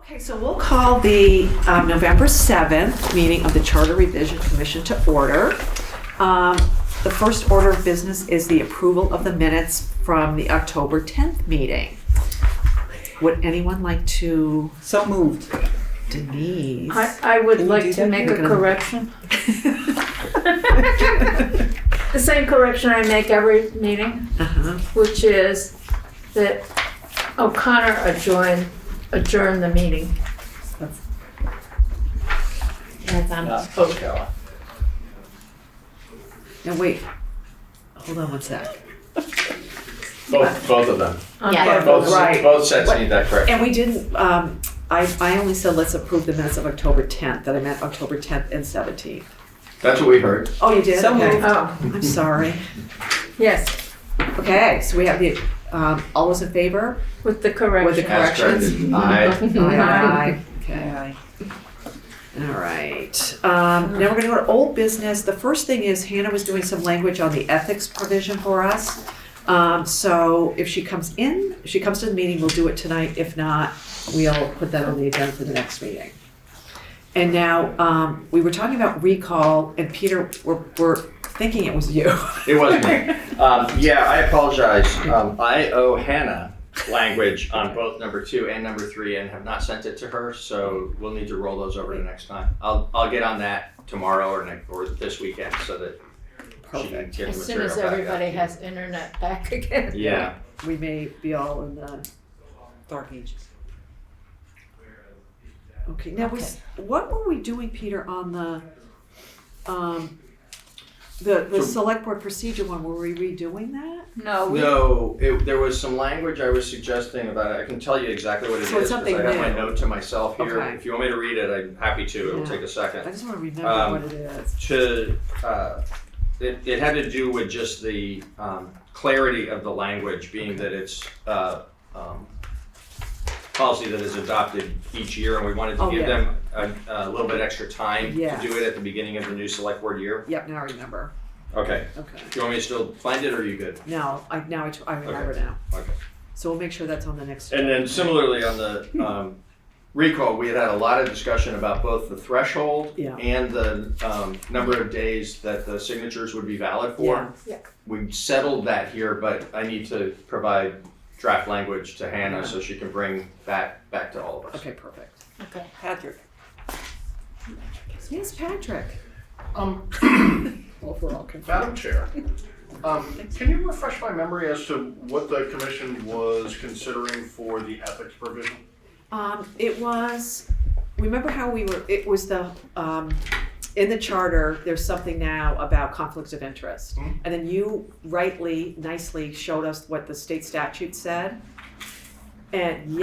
Okay, so we'll call the November 7th meeting of the Charter Revision Commission to order. The first order of business is the approval of the minutes from the October 10th meeting. Would anyone like to? So moved. Denise. I would Can you like do to that? make You're a gonna- correction. The same correction I make every meeting, Uh-huh. which is that O'Connor adjourned the meeting. That's on O'Connor. Now wait, hold on one sec. Both of them. Yeah. Right. Both sets need that correct. And we didn't, I only said let's approve the minutes of October 10th, that I meant October 10th and 17th. That's what we heard. Oh, you did? So Okay. moved. Oh, I'm sorry. yes, Okay, so we have the, all those in favor? with the correction. With the corrections? Aye. Aye. Okay. All right. Now we're going to go to old business. The first thing is Hannah was doing some language on the ethics provision for us. So if she comes to the meeting, we'll do it tonight. If not, we'll put that on the agenda for the next meeting. And now we were talking about recall, and Peter, we're thinking it was you. It wasn't me. Yeah, I apologize. I owe Hannah language on both number 2 and number 3 and have not sent it to her, so we'll need to roll those over to next time. I'll get on that tomorrow or this weekend so that she can get the As soon material as back everybody out. has internet back again. Yeah. We may be all in the dark ages. Okay, now what were we doing, Peter, on the select board procedure one? Were we redoing that? No, No, there was some language I was suggesting about it. I can tell you exactly what it So it's is because something I have my new. note to myself here. Okay. If you want me to read it, I'm happy to. It'll Yeah. take a second. I just want to remember what it is. It had to do with just the clarity of the language, being that it's policy that is adopted each year, and we wanted to Oh, give yeah. them a little bit extra time Yes. to do it at the beginning of the new select board year. Yep, now I remember. Okay. Okay. Do you want me to still find it, or are you good? Now I remember Okay. now. Okay. So we'll make sure that's on the next. And then similarly on the recall, we had a lot of discussion about both the threshold Yeah. and the number of days that the signatures would be valid for. Yeah. We settled that here, but I need to provide draft language to Hannah so she can bring that back to all of us. Okay, perfect. okay. Patrick. Yes, Patrick. Um, Well, we're all confused. Madam Chair, can you refresh my memory as to what the commission was considering for the ethics provision? It was, remember how it was in the charter, there's something now about conflicts of interest. Mhm. And then you nicely showed us what the state statute said. And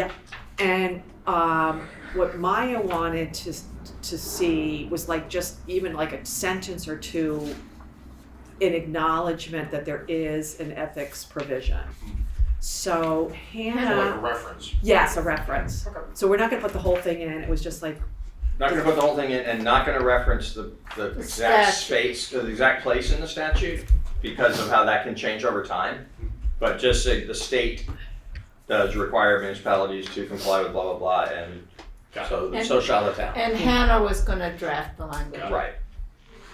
what Maya wanted to see was like just even like a sentence or two in acknowledgement that there is an ethics provision. So So like a Hannah, reference? yes, a reference. Okay. So we're not gonna put the whole thing in, it was just like, Not gonna put the whole thing in and not gonna reference the exact space, the exact place in the statute because of how that can change over time. But just say the state does require municipalities to comply with blah, blah, blah, and And- so shall the town. And Hannah was gonna draft the language. Right.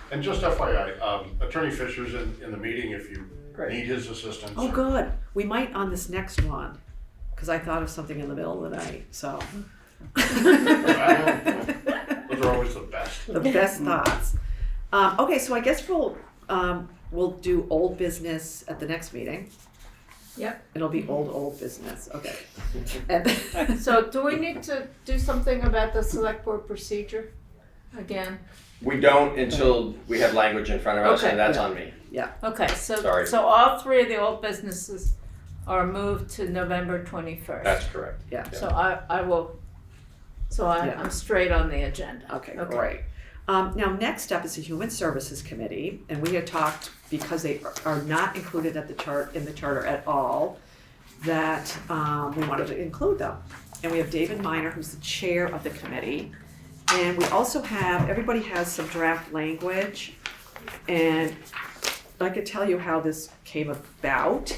And just FYI, Attorney Fisher's in the meeting if you Great. need his assistance. oh, good, we might on this next one, cause I thought of something in the middle of the night, so. Those are always the best. The best thoughts. Okay, so I guess we'll do old business at the next meeting. Yep. It'll be old business, okay. And So do we need to do something about the select board procedure again? We don't until we have language in front of us, Okay. and that's on me. Okay, Sorry. so all three of the old businesses are moved to November 21st. That's correct. Yeah, So I will, Yeah. I'm straight on the agenda. okay, great. Now, next up is the Human Services Committee, and we had talked, because they are not included in the charter at all, that we wanted to include them. And we have David Miner, who's the chair of the committee. And we also have, everybody has some draft language, and I could tell you how this came about.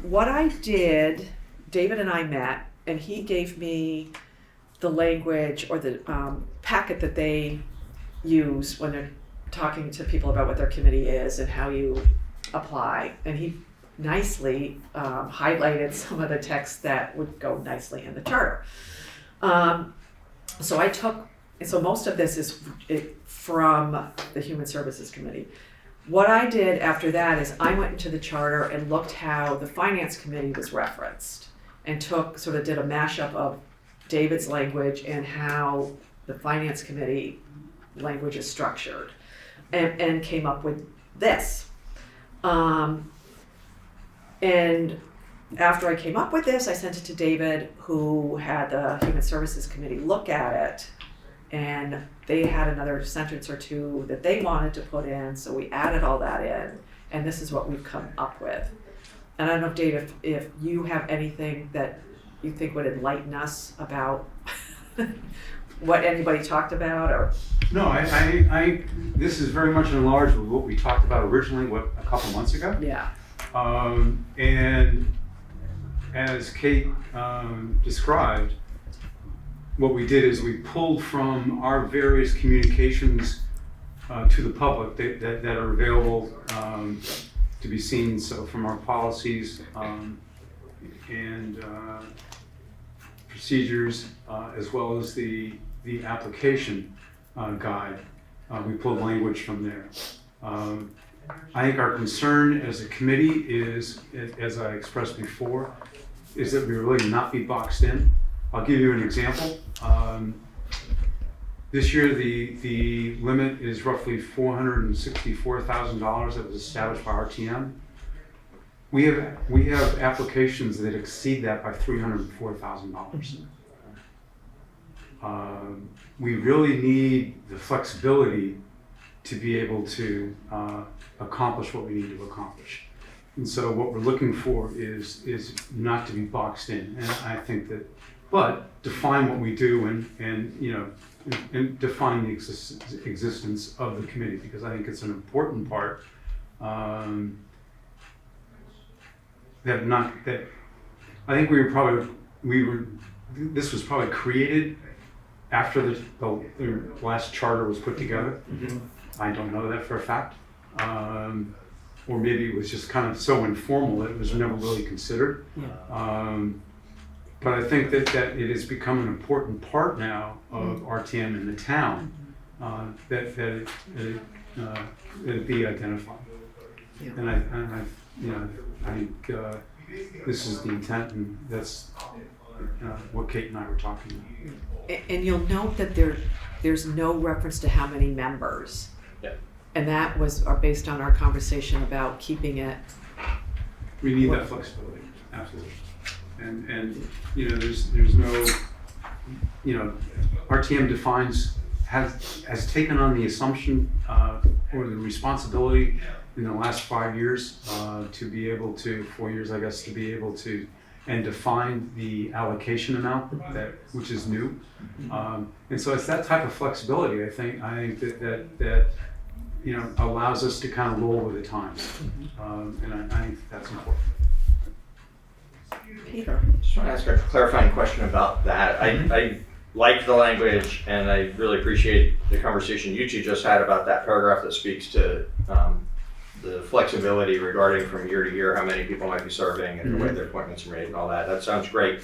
What I did, David and I met, and he gave me the language or the packet that they use when they're talking to people about what their committee is and how you apply. And he nicely highlighted some of the text that would go nicely in the charter. So most of this is from the Human Services Committee. What I did after that is I went into the charter and looked how the Finance Committee was referenced and did a mashup of David's language and how the Finance Committee language is structured and came up with this. And after I came up with this, I sent it to David, who had the Human Services Committee look at it, and they had another sentence or two that they wanted to put in, so we added all that in, and this is what we've come up with. And I don't know, Dave, if you have anything that you think would enlighten us about what anybody talked about, or? No, I this is very much in large with what we talked about originally, a couple months ago. Yeah. And as Kate described, what we did is we pulled from our various communications to the public that are available to be seen. So from our policies and procedures, as well as the application guide, we pulled language from there. I think our concern as a committee is, as I expressed before, is that we really not be boxed in. I'll give you an example. This year, the limit is roughly $464,000 that was established by RTM. We have applications that exceed that by $304,000. We really need the flexibility to be able to accomplish what we need to accomplish. And so what we're looking for is not to be boxed in. And I think that, but define what we do and define the existence of the committee, because I think it's an important part this was probably created after the last charter was put together. Mm-hmm. I don't know that for a fact. Or maybe it was just kind of so informal that it was never really considered. Yeah. But I think that it has become an important part now of RTM in the town, that it be identified. Yeah. And I think this is the intent, and that's what Kate and I were talking about. And you'll note that there's no reference to how many members. Yeah. And that was based on our conversation about keeping it. We need that flexibility, absolutely. And there's no, RTM has taken on the assumption or the responsibility in the last 5 years to be able to, 4 years I guess, to be able to and define the allocation amount which is new. And so it's that type of flexibility, I think that allows us to kind of roll with the times. And I think that's important. Peter. Just want to ask a clarifying question about that. I like the language, and I really appreciate the conversation you two just had about that paragraph that speaks to the flexibility regarding from year to year how many people might be serving and the way their appointments are made and all that. That sounds great.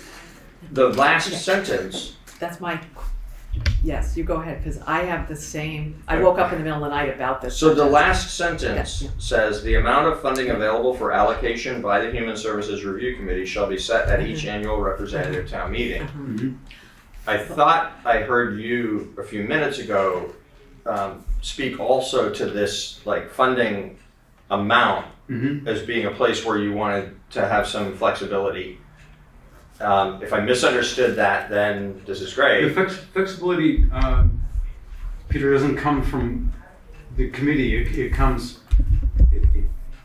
The last sentence. That's yes, you go ahead, because I have the same, I woke up in the middle of the night about this. So the last sentence says, the amount of funding available for allocation by the Human Services Review Committee shall be set at each annual representative town meeting. Mm-hmm. I thought I heard you a few minutes ago speak also to this funding amount as being a place where you wanted to have some flexibility. If I misunderstood that, then this is great. The flexibility, Peter, doesn't come from the committee.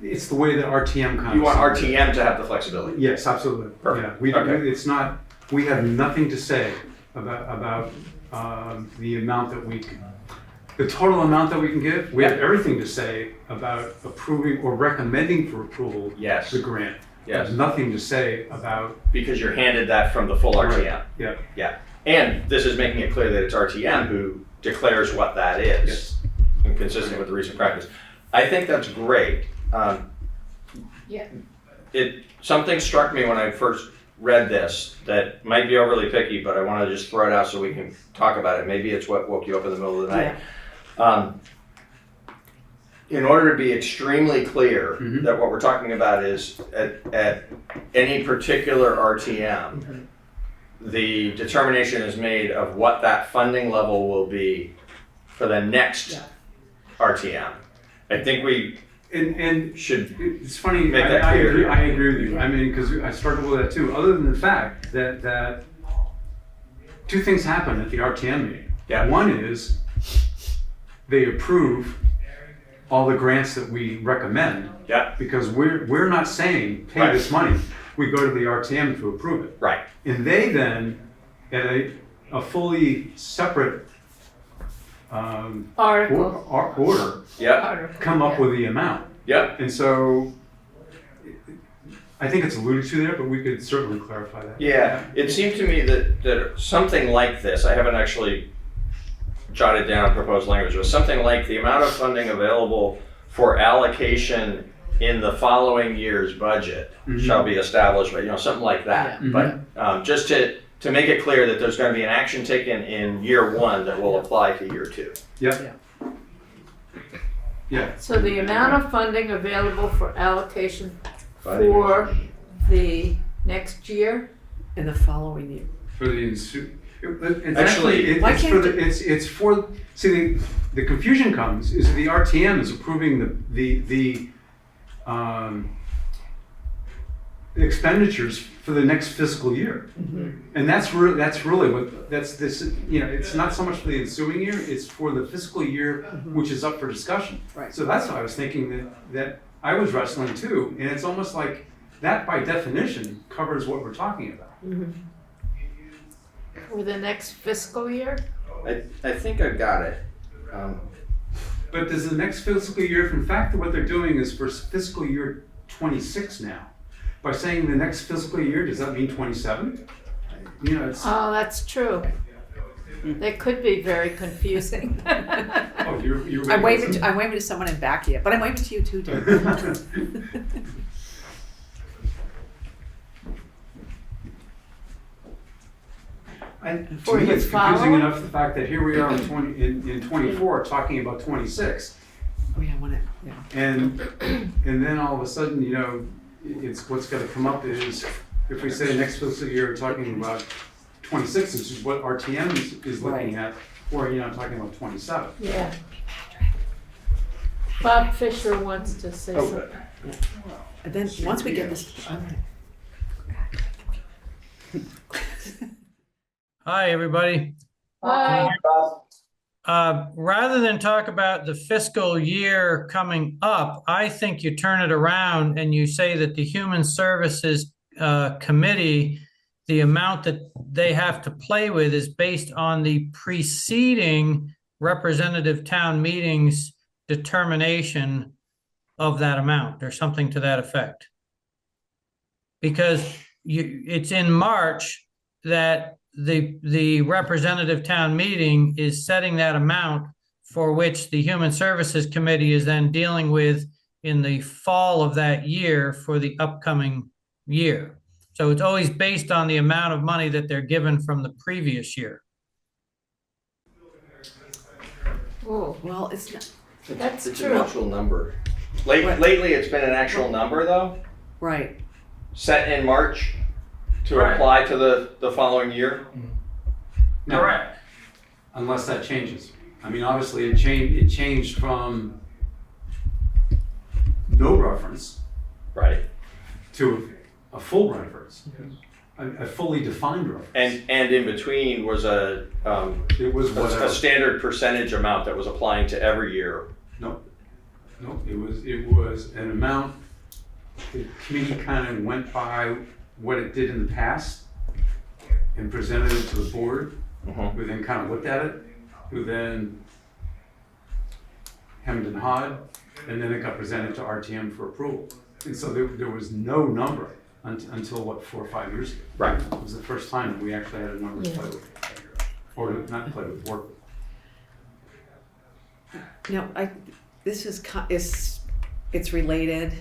It's the way that RTM comes. You want RTM to have the flexibility? Yes, absolutely. Perfect. Yeah, Okay. It's not. We have nothing to say about the amount that the total amount that we can give. We have everything to say about approving or recommending for approval. Yes. The grant. Yes. There's nothing to say about. Because you're handed that from the full RTM. Yeah. Yeah. And this is making it clear that it's RTM who declares what that is, Yes. and consistent with the recent practice. I think that's great. Yeah. Something struck me when I first read this that might be overly picky, but I want to just throw it out so we can talk about it. Maybe it's what woke you up in the middle of the night. In order to be extremely clear that what we're talking about is at any particular RTM, the determination is made of what that funding level will be for the next RTM. I think we should. It's funny. Make that I clear. agree. I agree with you. I mean, because I struggle with that too. Other than the fact that two things happen at the RTM meeting. Yeah. One is they approve all the grants that we recommend. Yeah. Because we're not saying pay Right. this money. We go to the RTM to approve it. Right. And they then, at a fully separate Article. order, Yeah. come up with the amount. Yeah. And so I think it's alluded to there, but we could certainly clarify that. Yeah, it seemed to me that something like this, I haven't actually jotted down proposed language, but something like the amount of funding available for allocation in the following year's budget shall be established, but something like that. But just to make it clear that there's going to be an action taken in year one that will apply to year two. Yep. Yeah. So the amount of funding available for allocation for the next year? In the following year. For the it's Actually, why it's can't for the it's for the confusion comes is the RTM is approving the expenditures for the next fiscal year, and that's really what this it's not so much for the ensuing year, it's for the fiscal year which is up for discussion. Right. So that's what I was thinking that I was wrestling too, and it's almost like that by definition covers what we're talking about. For the next fiscal year? I think I've got it. But does the next fiscal year, in fact, what they're doing is for fiscal year 26 now. By saying the next fiscal year, does that mean 27? It's. Oh, that's true. That could be very confusing. Oh, you're I'm waving to someone in back here, but I'm waving to you too, Dave. To me, it's confusing enough the fact that here we are in 24 talking about 26, Oh yeah, I want it. Yeah. and then all of a sudden, it's what's going to come up is if we say next fiscal year, we're talking about 26, which is what RTM is looking at, or talking about 27. Yeah. Bob Fisher wants to say something. And then once we get this. Hi, everybody. Bye. Rather than talk about the fiscal year coming up, I think you turn it around and you say that the Human Services Committee, the amount that they have to play with is based on the preceding representative town meeting's determination of that amount or something to that effect. Because it's in March that the representative town meeting is setting that amount for which the Human Services Committee is then dealing with in the fall of that year for the upcoming year. So it's always based on the amount of money that they're given from the previous year. Oh, Well, it's not that's It's true. an actual number. Lately, it's been an actual number though, right. set in March to Right. apply to the following year. No, Correct. unless that changes. I mean, obviously, it changed from no reference Right. to a full reference, a fully defined reference. And in between was a It was whatever. standard percentage amount that was applying to every year. No, it was an amount, the committee kind of went by what it did in the past and presented it to the board, who then kind of looked at it, who then hemmed and hawed, and then it got presented to RTM for approval. And so there was no number until 4 or 5 years ago. Right. It was the first time that we actually had a number to play with. or not play with, work with. Now, this it's related.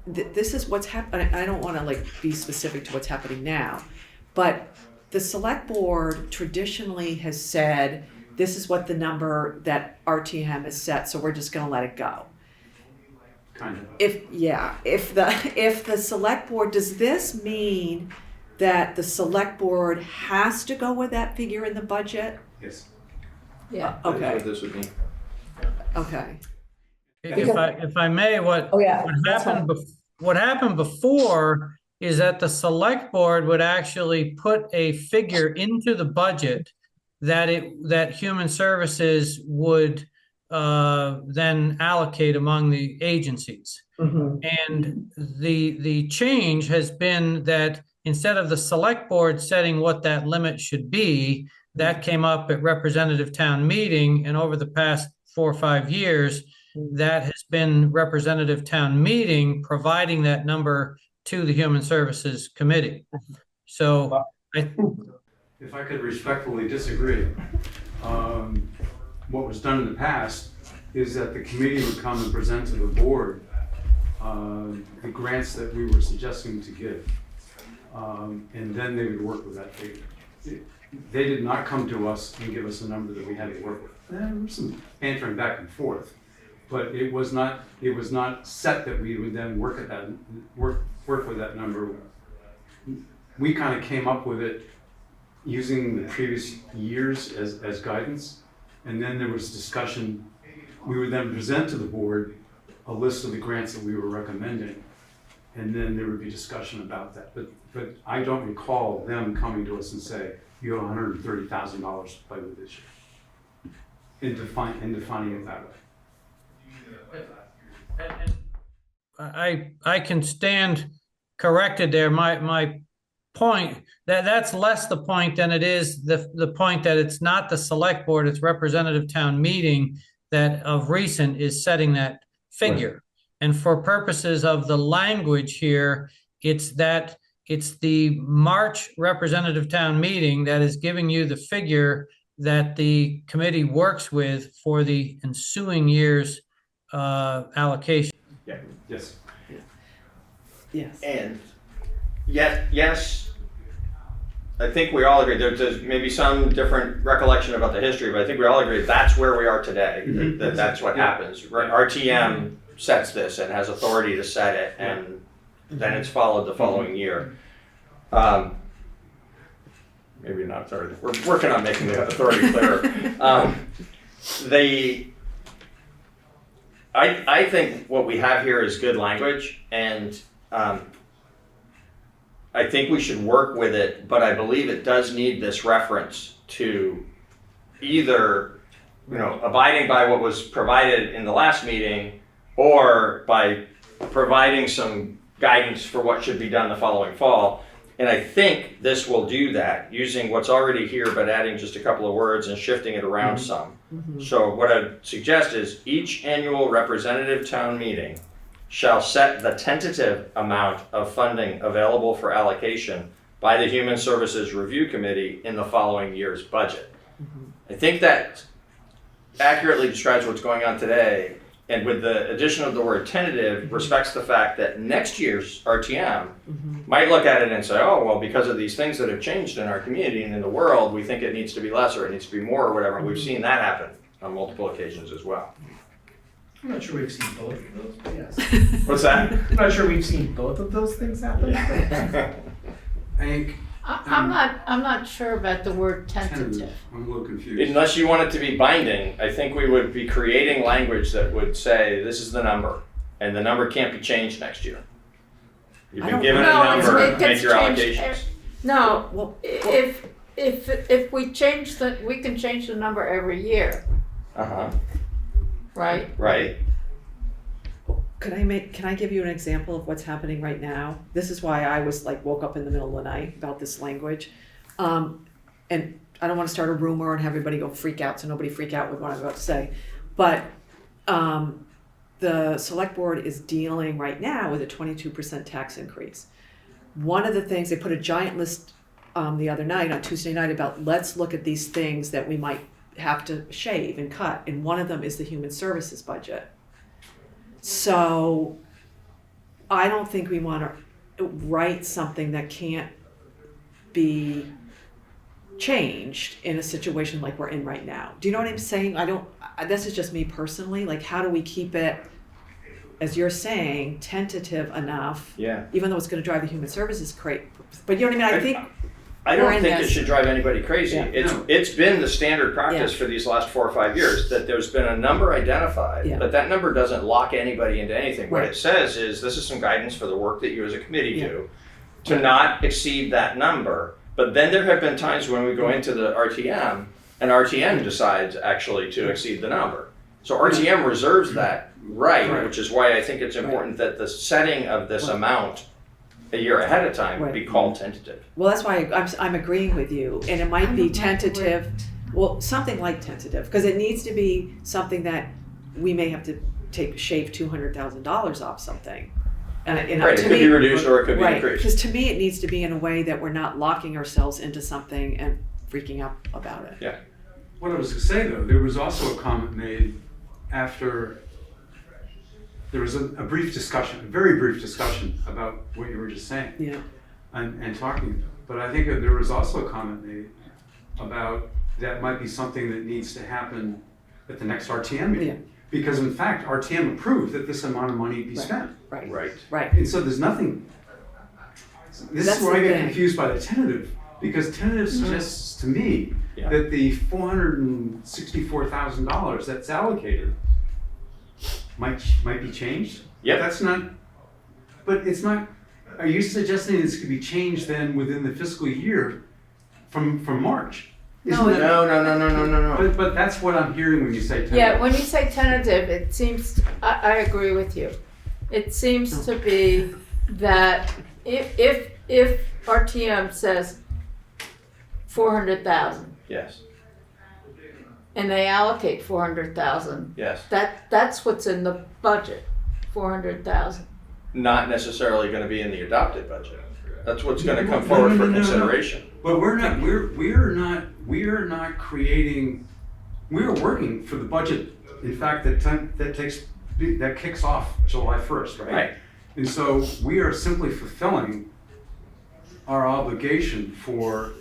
This is what's happening. I don't want to like be specific to what's happening now, but the select board traditionally has said, this is what the number that RTM has set, so we're just going to let it go. Kind of. If the select board, does this mean that the select board has to go with that figure in the budget? Yes. Yeah. That's Okay, what this would mean. okay. If I may, what Oh, yeah. what happened before is that the select board would actually put a figure into the budget that human services would then allocate among the agencies. Mhm. And the change has been that instead of the select board setting what that limit should be, that came up at representative town meeting, and over the past 4 or 5 years, that has been representative town meeting providing that number to the Human Services Committee. So If I could respectfully disagree, what was done in the past is that the committee would come and present to the board the grants that we were suggesting to give. And then they would work with that figure. They did not come to us and give us a number that we had to work with. There was some bantering back and forth, but it was not set that we would then work with that number. We kind of came up with it using the previous years as guidance, and then there was discussion. We would then present to the board a list of the grants that we were recommending, and then there would be discussion about that. But I don't recall them coming to us and say, you have $130,000 to play with this year, in defining it that way. I can stand corrected there. My point that's less the point than it is the point that it's not the select board, it's representative town meeting that of recent is setting that figure. Right. And for purposes of the language here, it's the March representative town meeting that is giving you the figure that the committee works with for the ensuing year's allocation. Yeah. Yes. Yes. And yes, I think we all agree. There's maybe some different recollection about the history, but I think we all agree that's where we are today. Mm-hmm. That's what happens. RTM sets this and has authority to set it, and then it's followed the following year. Maybe not authority. We're working on making the authority clearer. I think what we have here is good language, and I think we should work with it, but I believe it does need this reference to either, abiding by what was provided in the last meeting, or by providing some guidance for what should be done the following fall. And I think this will do that, using what's already here, but adding just a couple of words and shifting it around some. Mm-hmm. So what I'd suggest is each annual representative town meeting shall set the tentative amount of funding available for allocation by the Human Services Review Committee in the following year's budget. Mm-hmm. I think that accurately describes what's going on today, and with the addition of the word tentative, respects the fact that next year's RTM might look at it and say, oh, well, because of these things that have changed in our community and in the world, we think it needs to be less or it needs to be more or whatever. We've seen that happen on multiple occasions as well. I'm not sure we've seen both of those, but yes. What's that? I'm not sure we've seen both of those things happen. I think I'm not sure about the word tentative. I'm a little confused. Unless you want it to be binding, I think we would be creating language that would say this is the number, and the number can't be changed next year. You've been given a number, it make your changed. allocations. No, Well, if we change we can change the number every year, right? Right. Can I give you an example of what's happening right now? This is why I was woke up in the middle of the night about this language. And I don't want to start a rumor and have everybody go freak out, so nobody freak out with what I'm about to say. But the select board is dealing right now with a 22% tax increase. One of the things, they put a giant list the other night, on Tuesday night, about let's look at these things that we might have to shave and cut. And one of them is the human services budget. So I don't think we want to write something that can't be changed in a situation like we're in right now. Do you know what I'm saying? This is just me personally. Like, how do we keep it, as you're saying, tentative enough? Yeah. Even though it's going to drive the human services crazy. But you know what I mean? I think I we're don't in think it this. should drive anybody crazy. Yeah. It's been the standard practice for these last 4 or 5 years that there's been a number identified, Yeah. but that number doesn't lock anybody into anything. What Right. it says is this is some guidance for the work that you as a committee Yeah. do to not exceed that number. But then there have been times when we go into the RTM and RTM decides actually to exceed the number. So RTM reserves that right, which is why I think it's important that the setting of this amount a year ahead of time be called tentative. Well, that's why I'm agreeing with you, and it might be tentative. Well, something like tentative, because it needs to be something that we may have to shave $200,000 off something. Right, it could be reduced or it could be increased. Because to me, it needs to be in a way that we're not locking ourselves into something and freaking out about it. Yeah. What I was going to say, though, there was also a comment made after there was a brief discussion, a very brief discussion about what you were just saying Yeah. and talking. But I think that there was also a comment made about that might be something that needs to happen at the next RTM meeting. Yeah. Because in fact, RTM approved that this amount of money be spent. Right. Right. Right. And so there's nothing, this That's is where I the get thing. confused by the tentative, because tentative suggests to me Yeah. that the $464,000 that's allocated might be changed. Yep. That's not, but it's not, are you suggesting this could be changed then within the fiscal year from March? Isn't No, that- No. But that's what I'm hearing when you say tentative. Yeah, when you say tentative, it seems, I agree with you. It seems to be that if RTM says 400,000 Yes. and they allocate 400,000, Yes. that's what's in the budget, 400,000. Not necessarily going to be in the adopted budget. That's what's going to come No, forward no, for no, no, no. consideration. But we're not creating, we're working for the budget, in fact, that kicks off July 1st, right? Right. And so we are simply fulfilling our obligation for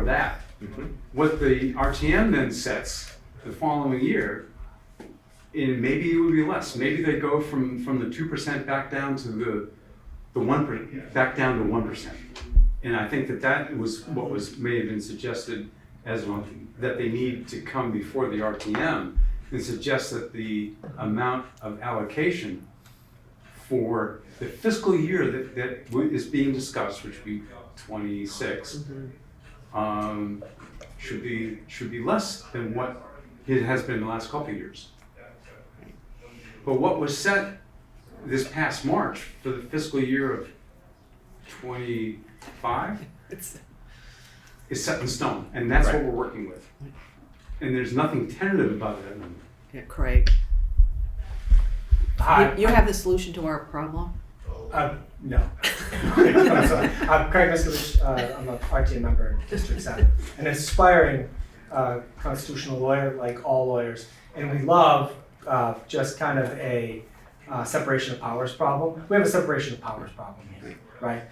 that. Mhm. What the RTM then sets the following year, and maybe it would be less. Maybe they go from the 2% back down to the 1%, back down to 1%. And I think that was what may have been suggested as one, that they need to come before the RTM and suggest that the amount of allocation for the fiscal year that is being discussed, which would be 26, should be less than what it has been the last couple of years. But what was set this past March for the fiscal year of 25 is set in stone, and that's what we're working with. And there's nothing tentative about that number. Yeah, Craig. Hi. You have the solution to our problem? No. I'm Craig Miskovich. I'm a RTA member in District 7, an aspiring constitutional lawyer, like all lawyers. And we love just kind of a separation of powers problem. We have a separation of powers problem here, right?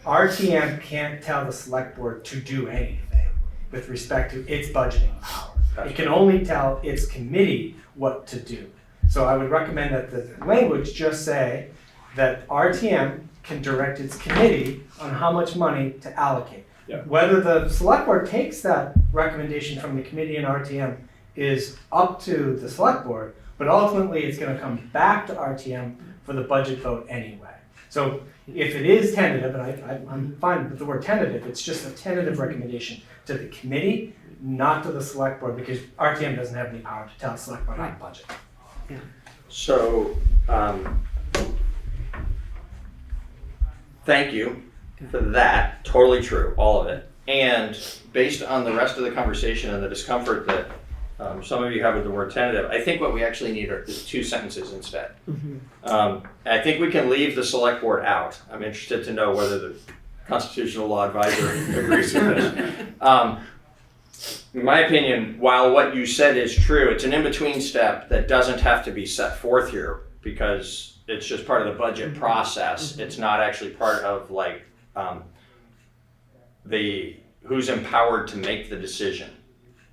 RTM can't tell the select board to do anything with respect to its budgeting power. It can only tell its committee what to do. So I would recommend that the language just say that RTM can direct its committee on how much money to allocate. Yeah. Whether the select board takes that recommendation from the committee and RTM is up to the select board, but ultimately it's going to come back to RTM for the budget vote anyway. So if it is tentative, and I'm fine with the word tentative, it's just a tentative recommendation to the committee, not to the select board, because RTM doesn't have any power to tell the select board how to budget. So, thank you for that. Totally true, all of it. And based on the rest of the conversation and the discomfort that some of you have with the word tentative. I think what we actually need is 2 sentences instead. I think we can leave the select board out. I'm interested to know whether the Constitutional Law Advisor agrees with this. In my opinion, while what you said is true, it's an in-between step that doesn't have to be set forth here because it's just part of the budget process. It's not actually part of like the who's empowered to make the decision,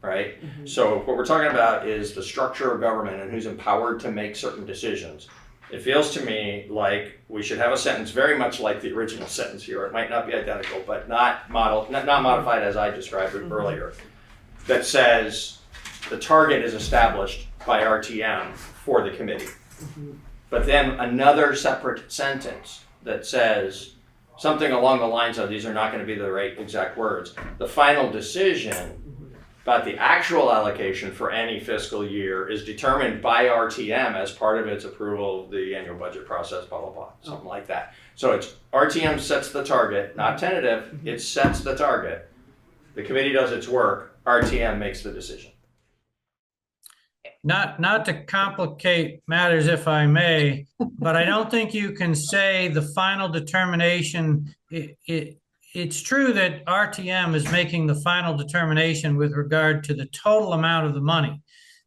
right? So what we're talking about is the structure of government and who's empowered to make certain decisions. It feels to me like we should have a sentence very much like the original sentence here. It might not be identical, but not modified as I described it earlier. That says the target is established by RTM for the committee. But then another separate sentence that says something along the lines of, these are not going to be the right exact words, the final decision about the actual allocation for any fiscal year is determined by RTM as part of its approval of the annual budget process, blah, blah, blah, something like that. So it's RTM sets the target, not tentative, it sets the target. The committee does its work, RTM makes the decision. Not to complicate matters, if I may, but I don't think you can say the final determination. It's true that RTM is making the final determination with regard to the total amount of the money.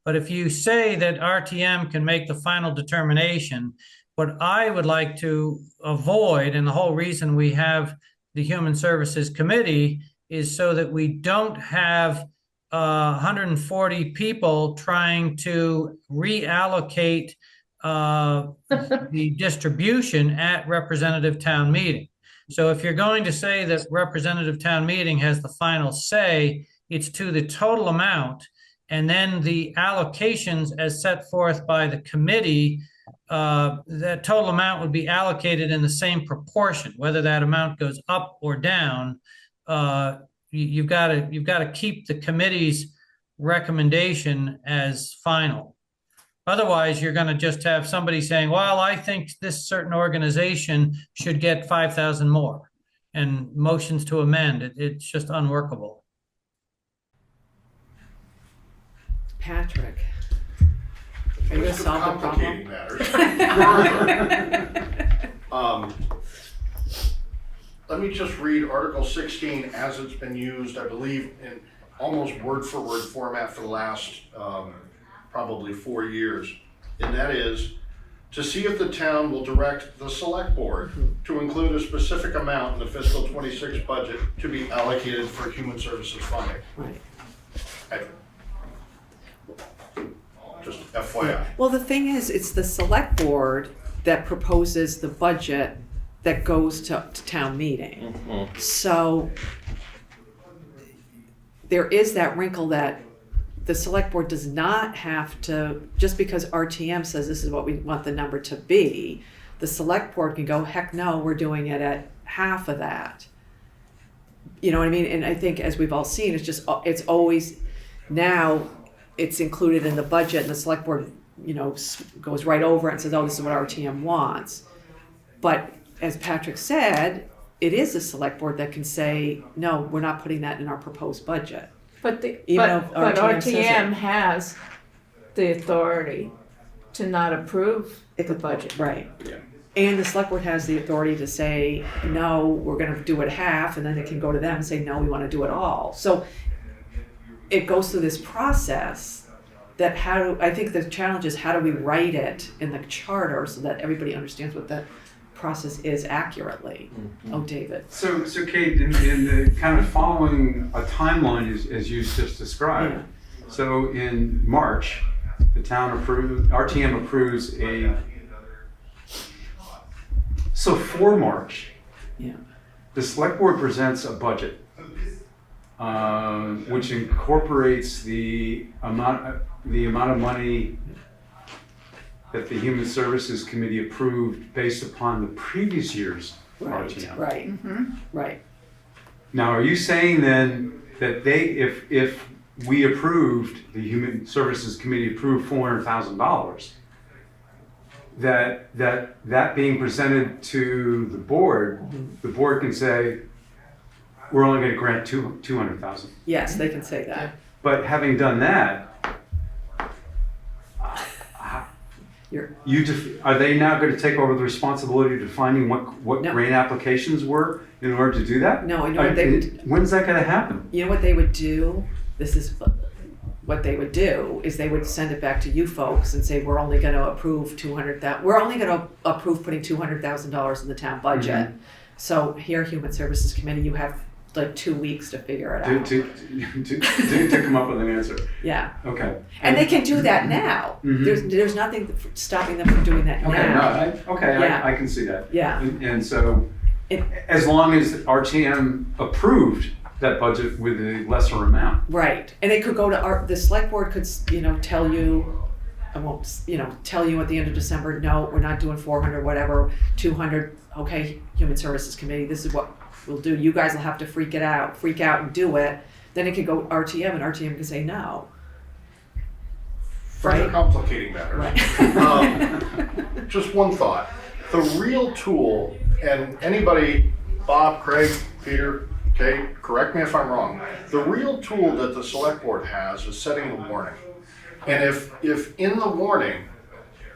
But if you say that RTM can make the final determination, what I would like to avoid, and the whole reason we have the Human Services Committee, is so that we don't have 140 people trying to reallocate the distribution at representative town meeting. So if you're going to say that representative town meeting has the final say, it's to the total amount, and then the allocations as set forth by the committee, that total amount would be allocated in the same proportion, whether that amount goes up or down. You've got to keep the committee's recommendation as final. Otherwise, you're going to just have somebody saying, well, I think this certain organization should get 5,000 more, and motions to amend. It's just unworkable. Patrick, are you going to Just to solve the complicating problem? matters. Let me just read Article 16 as it's been used, I believe, in almost word-for-word format for the last probably 4 years. And that is, to see if the town will direct the select board to include a specific amount in the fiscal 26 budget to be allocated for human services funding. Right. Just FYI. Well, the thing is, it's the select board that proposes the budget that goes to town meeting. So there is that wrinkle that the select board does not have to, just because RTM says this is what we want the number to be, the select board can go, heck no, we're doing it at half of that. You know what I mean? And I think as we've all seen, it's always, now it's included in the budget and the select board, goes right over it and says, oh, this is what RTM wants. But as Patrick said, it is the select board that can say, no, we're not putting that in our proposed budget. But RTM says RTM it. has the authority to not approve the budget. Right. Yeah. And the select board has the authority to say, no, we're going to do it half, and then it can go to them and say, no, we want to do it all. So it goes through this process that I think the challenge is how do we write it in the charter so that everybody understands what the process is accurately. Oh, David. So Kate, in the kind of following a timeline as you just described. Yeah. So in March, RTM approves so for March, Yeah. the select board presents a budget, which incorporates the amount of money that the Human Services Committee approved based upon the previous year's RTM. Right. Right. Now, are you saying then that if we approved, the Human Services Committee approved $400,000, that being presented to the board can say, we're only going to grant $200,000. Yes, they can say that. But having done that, Are they now going to take over the responsibility of defining what No. grant applications were in order to do that? No, I know what they would, When's that going to happen? you know what they would do? This is what they would do is they would send it back to you folks and say, we're only going to approve we're only going to approve putting $200,000 in the town budget. So here, Human Services Committee, you have like 2 weeks to figure it out. To come up with an answer. Yeah. Okay. And they can do that now. Mhm. There's nothing stopping them from doing that Okay, now. Yeah. I can see that. Yeah. And so, as long as RTM approved that budget with a lesser amount. Right. And it could go to the select board could, tell you, I won't, tell you at the end of December, no, we're not doing 400, whatever, 200. Okay, Human Services Committee, this is what we'll do. You guys will have to freak out and do it. Then it could go RTM and RTM can say no. Further Right? complicating matters. Right. Just one thought. The real tool, and anybody, Bob, Craig, Peter, okay, correct me if I'm wrong. The real tool that the select board has is setting the warning. And if in the warning,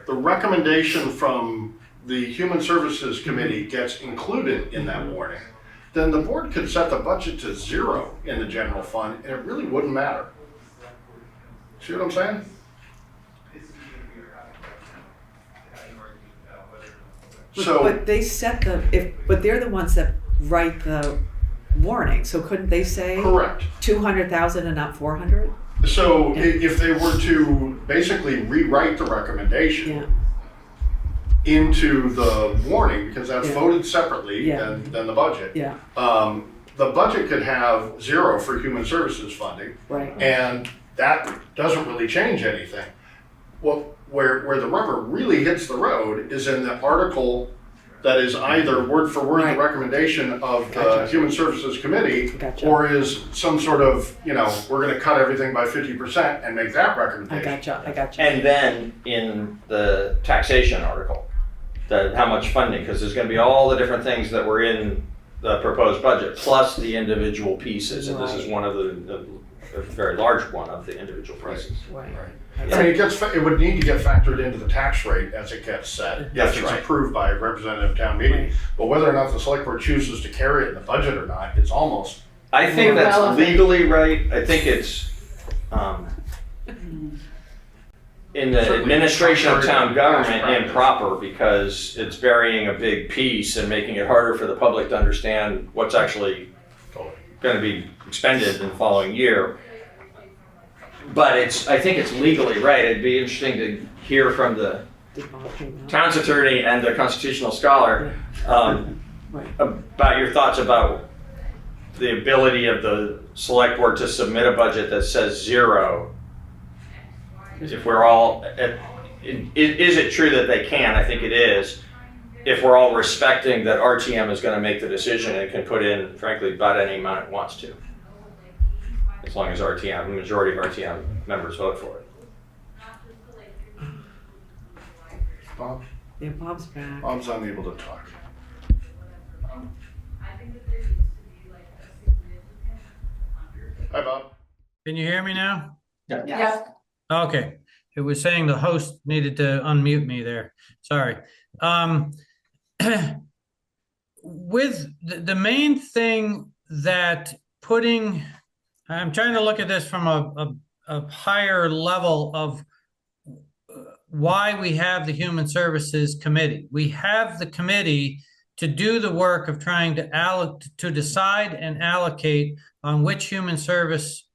the recommendation from the Human Services Committee gets included in that warning, then the board could set the budget to 0 in the general fund, and it really wouldn't matter. See what I'm saying? So, But they set but they're the ones that write the warning. So couldn't they say correct. 200,000 and not 400? So Yeah. if they were to basically rewrite the recommendation Yeah. into the warning, because that's Yeah. voted separately Yeah. than the budget, Yeah. the budget could have 0 for human services funding, Right. and that doesn't really change anything. Well, where the rubber really hits the road is in the article that is either word for word Right. the recommendation of the Gotcha. Human Services Committee, Gotcha. or is some sort of, we're gonna cut everything by 50% and make that I recommendation. gotcha. And then in the taxation article, how much funding, because there's going to be all the different things that were in the proposed budget, plus the individual pieces, and this is one of a very large one of the individual pieces. Right. I mean, it would need to get factored into the tax rate as it gets set, That's if it's right. approved by a representative town meeting. Right. But whether or not the select board chooses to carry it in the budget or not, it's almost, I think More that's relevant. legally right. I think it's in the Certainly administration of town government contrary to improper because it's burying a big piece and making it harder for the public to understand what's actually going to be expended in the following year. But I think it's legally right. It'd be interesting to hear from the town's attorney and the constitutional scholar Right. about your thoughts about the ability of the select board to submit a budget that says 0. If we're all, is it true that they can? I think it is. If we're all respecting that RTM is going to make the decision and can put in, frankly, about any amount it wants to. As long as the majority of RTM members vote for it. Bob, Yeah, Bob's back. Bob's unable to talk. Hi, Bob. Can you hear me now? Yeah. Okay. It was saying the host needed to unmute me there. Sorry. With the main thing that I'm trying to look at this from a higher level of why we have the Human Services Committee. We have the committee to do the work of trying to decide and allocate on which human service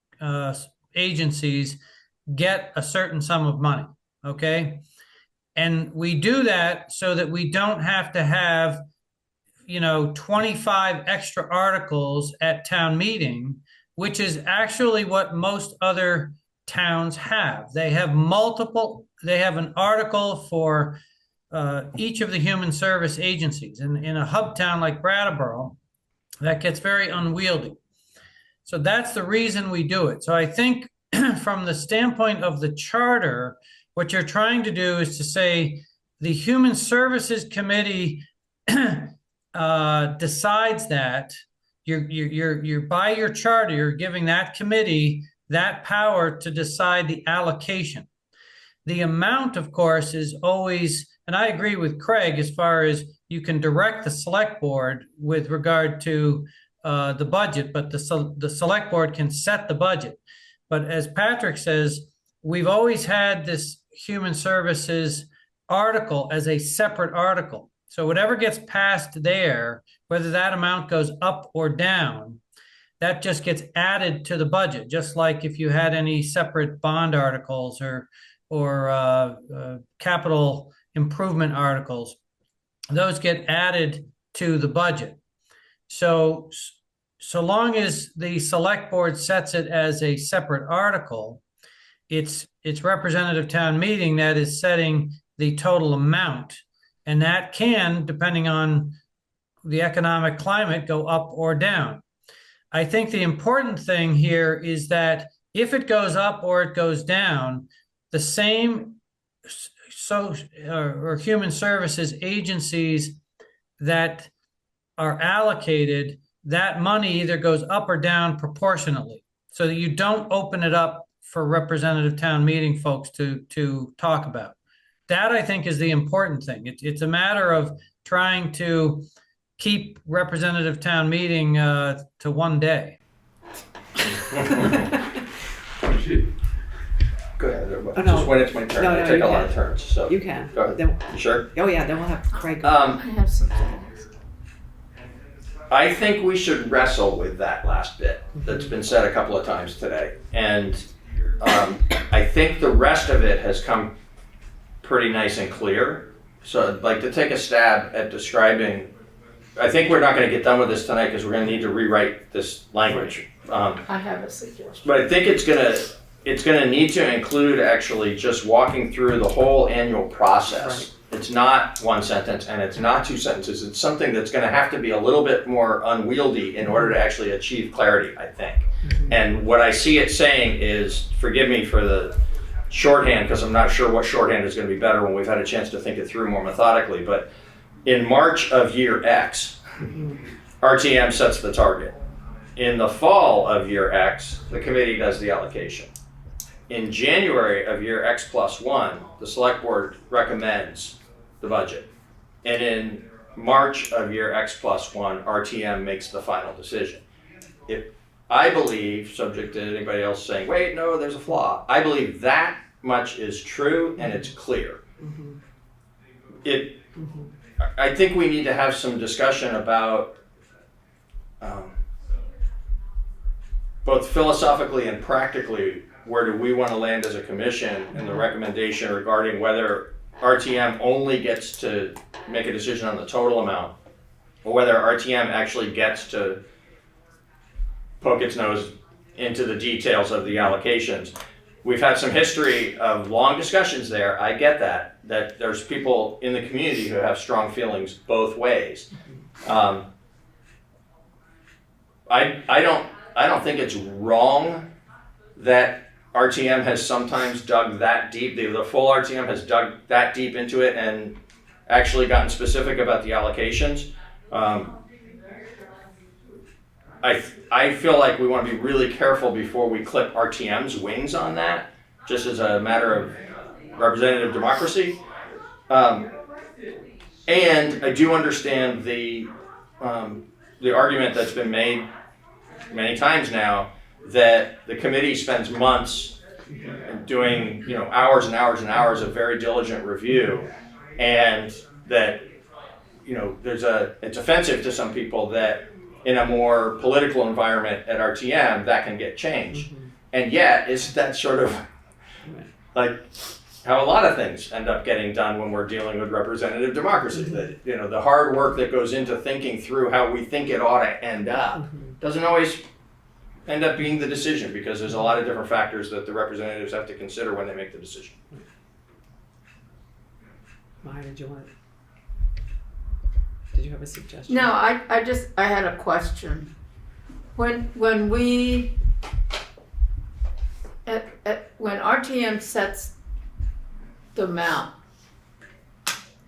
agencies get a certain sum of money, okay? And we do that so that we don't have to have, 25 extra articles at town meeting, which is actually what most other towns have. They have an article for each of the human service agencies. And in a hub town like Brattleboro, that gets very unwieldy. So that's the reason we do it. So I think from the standpoint of the charter, what you're trying to do is to say the Human Services Committee decides that you're by your charter, you're giving that committee that power to decide the allocation. The amount, of course, is always, and I agree with Craig as far as you can direct the select board with regard to the budget, but the select board can set the budget. But as Patrick says, we've always had this human services article as a separate article. So whatever gets passed there, whether that amount goes up or down, that just gets added to the budget, just like if you had any separate bond articles or capital improvement articles, those get added to the budget. So long as the select board sets it as a separate article, it's representative town meeting that is setting the total amount. And that can, depending on the economic climate, go up or down. I think the important thing here is that if it goes up or it goes down, the same or human services agencies that are allocated, that money either goes up or down proportionately, so that you don't open it up for representative town meeting folks to talk about. That, I think, is the important thing. It's a matter of trying to keep representative town meeting to one day. Go ahead. Oh, no. Just when it's my turn, No, I no, take you a lot can. of turns. So You can. Go ahead. Then, You sure? oh yeah, then we'll have Craig. I have something. I think we should wrestle with that last bit that's been said a couple of times today. And I think the rest of it has come pretty nice and clear. So I'd like to take a stab at describing, I think we're not going to get done with this tonight because we're going to need to rewrite this language. I have a suggestion. But I think it's gonna need to include actually just walking through the whole annual process. It's not one sentence and it's not two sentences. It's something that's gonna have to be a little bit more unwieldy in order to actually achieve clarity, I think. And what I see it saying is, forgive me for the shorthand, because I'm not sure what shorthand is gonna be better when we've had a chance to think it through more methodically, but in March of year X, RTM sets the target. In the fall of year X, the committee does the allocation. In January of year X plus one, the select board recommends the budget. And in March of year X plus one, RTM makes the final decision. If I believe, subject to anybody else saying, wait, no, there's a flaw, I believe that much is true and it's clear. I think we need to have some discussion about both philosophically and practically, where do we want to land as a commission in the recommendation regarding whether RTM only gets to make a decision on the total amount, or whether RTM actually gets to poke its nose into the details of the allocations. We've had some history of long discussions there. I get that there's people in the community who have strong feelings both ways. I don't think it's wrong that RTM has sometimes dug that deep, the full RTM has dug that deep into it and actually gotten specific about the allocations. I feel like we want to be really careful before we clip RTM's wings on that, just as a matter of representative democracy. And I do understand the argument that's been made many times now that the committee spends months doing, hours and hours and hours of very diligent review, and that, it's offensive to some people that in a more political environment at RTM that can get changed. And yet, isn't that sort of like how a lot of things end up getting done when we're dealing with representative democracy? That, the hard work that goes into thinking through how we think it ought to end up doesn't always end up being the decision, because there's a lot of different factors that the representatives have to consider when they make the decision. Maya, did you have a suggestion? No, I had a question. When RTM sets the amount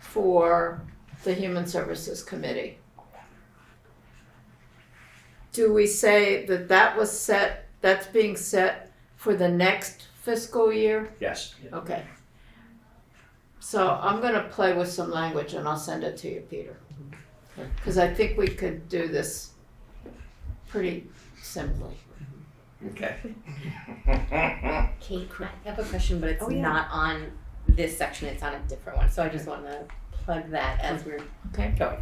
for the Human Services Committee, do we say that's being set for the next fiscal year? Yes. Okay. So I'm gonna play with some language and I'll send it to you, Peter. Because I think we could do this pretty simply. Okay. Kate, I have a question, but it's Oh, yeah. not on this section, it's on a different one, so I just want to plug that as we're Okay. going.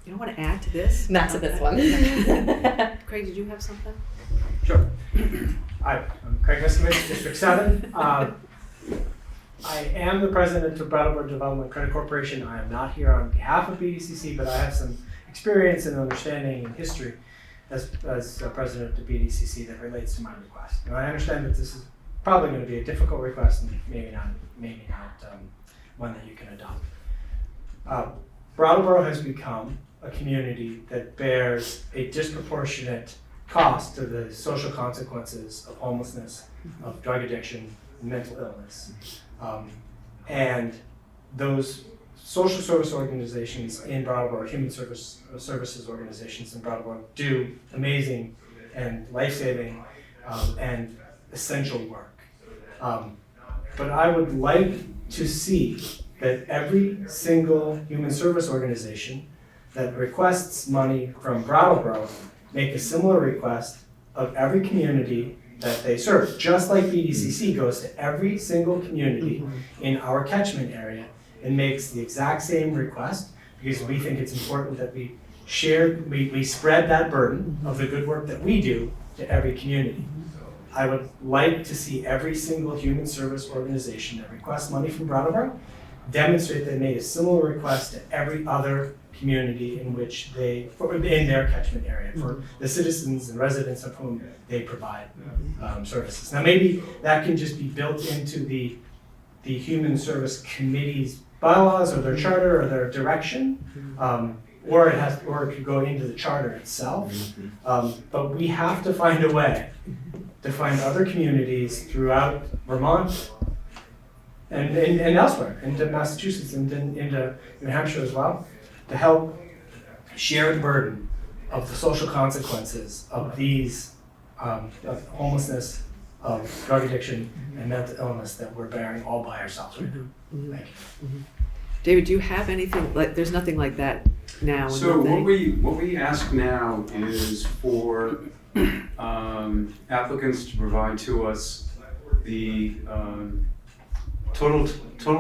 You don't want to add to this? Not to this one. Craig, did you have something? Sure. Hi, I'm Craig Miskovich, District 7. I am the president of Brattleboro Development Credit Corporation. I am not here on behalf of BDCC, but I have some experience and understanding and history as president of the BDCC that relates to my request. And I understand that this is probably going to be a difficult request and maybe not one that you can adopt. Brattleboro has become a community that bears a disproportionate cost to the social consequences of homelessness, of drug addiction, and mental illness. And those social service organizations in Brattleboro, human services organizations in Brattleboro, do amazing and life-saving and essential work. But I would like to see that every single human service organization that requests money from Brattleboro make a similar request of every community that they serve, just like BDCC goes to every single community in our catchment area and makes the exact same request, because we think it's important that we spread that burden of the good work that we do to every community. I would like to see every single human service organization that requests money from Brattleboro demonstrate they made a similar request to every other community in which in their catchment area for the citizens and residents of whom they provide services. Now maybe that can just be built into the Human Service Committee's bylaws or their charter or their direction, or it could go into the charter itself. But we have to find a way to find other communities throughout Vermont and elsewhere, into Massachusetts and into New Hampshire as well, to help share the burden of the social consequences of these of homelessness, of drug addiction, and mental illness that we're bearing all by ourselves right now. Thank you. David, do you have anything, like, there's nothing like that now in So the thing? what we ask now is for applicants to provide to us the total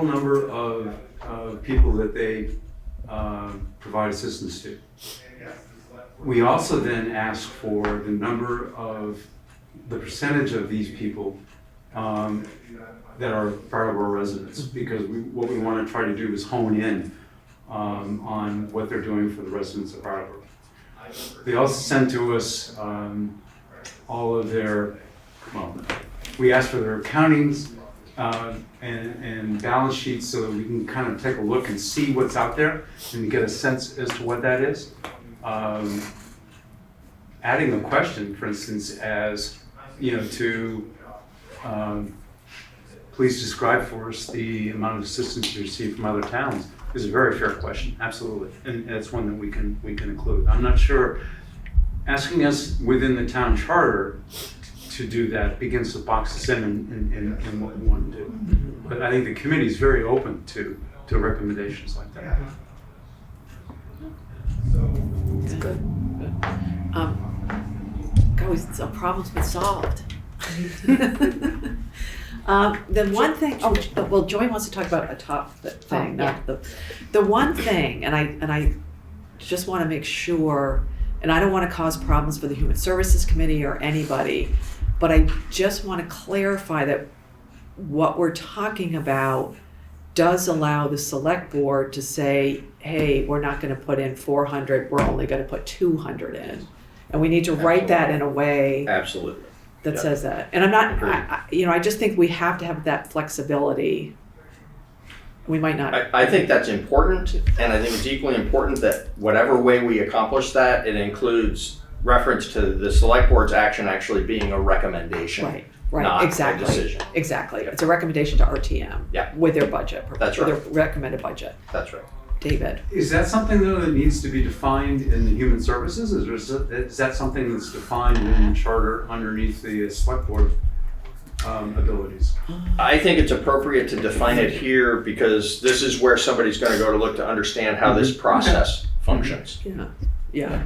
number of people that they provide assistance to. We also then ask for the percentage of these people that are Brattleboro residents, because what we want to try to do is hone in on what they're doing for the residents of Brattleboro. They also send to us all of their, we ask for their accountings and balance sheets so that we can kind of take a look and see what's out there and get a sense as to what that is. Adding a question, for instance, as to please describe for us the amount of assistance you receive from other towns is a very fair question, absolutely, and it's one that we can include. I'm not sure asking us within the town charter to do that begins to box us in what we want to do. But I think the committee is very open to recommendations like that. It's good. A problem's been solved. The one thing, well, Joy wants to talk about a top thing, not the one thing, and I just want to make sure, and I don't want to cause problems for the Human Services Committee or anybody, but I just want to clarify that what we're talking about does allow the select board to say, hey, we're not going to put in 400, we're only going to put 200 in. And we need to write that in a way Absolutely. that says that. And I'm not, I just think we have to have that flexibility. We might not. I think that's important, and I think it's equally important that whatever way we accomplish that, it includes reference to the select board's action actually being a recommendation. Right, not exactly. a decision. Exactly. Yep. It's a recommendation to RTM. Yeah. With their budget. That's with right. their recommended budget. That's right. David. Is that something though that needs to be defined in the human services? Is that something that's defined in the charter underneath the select board abilities. I think it's appropriate to define it here because this is where somebody's going to go to look to understand how this process functions. Yeah.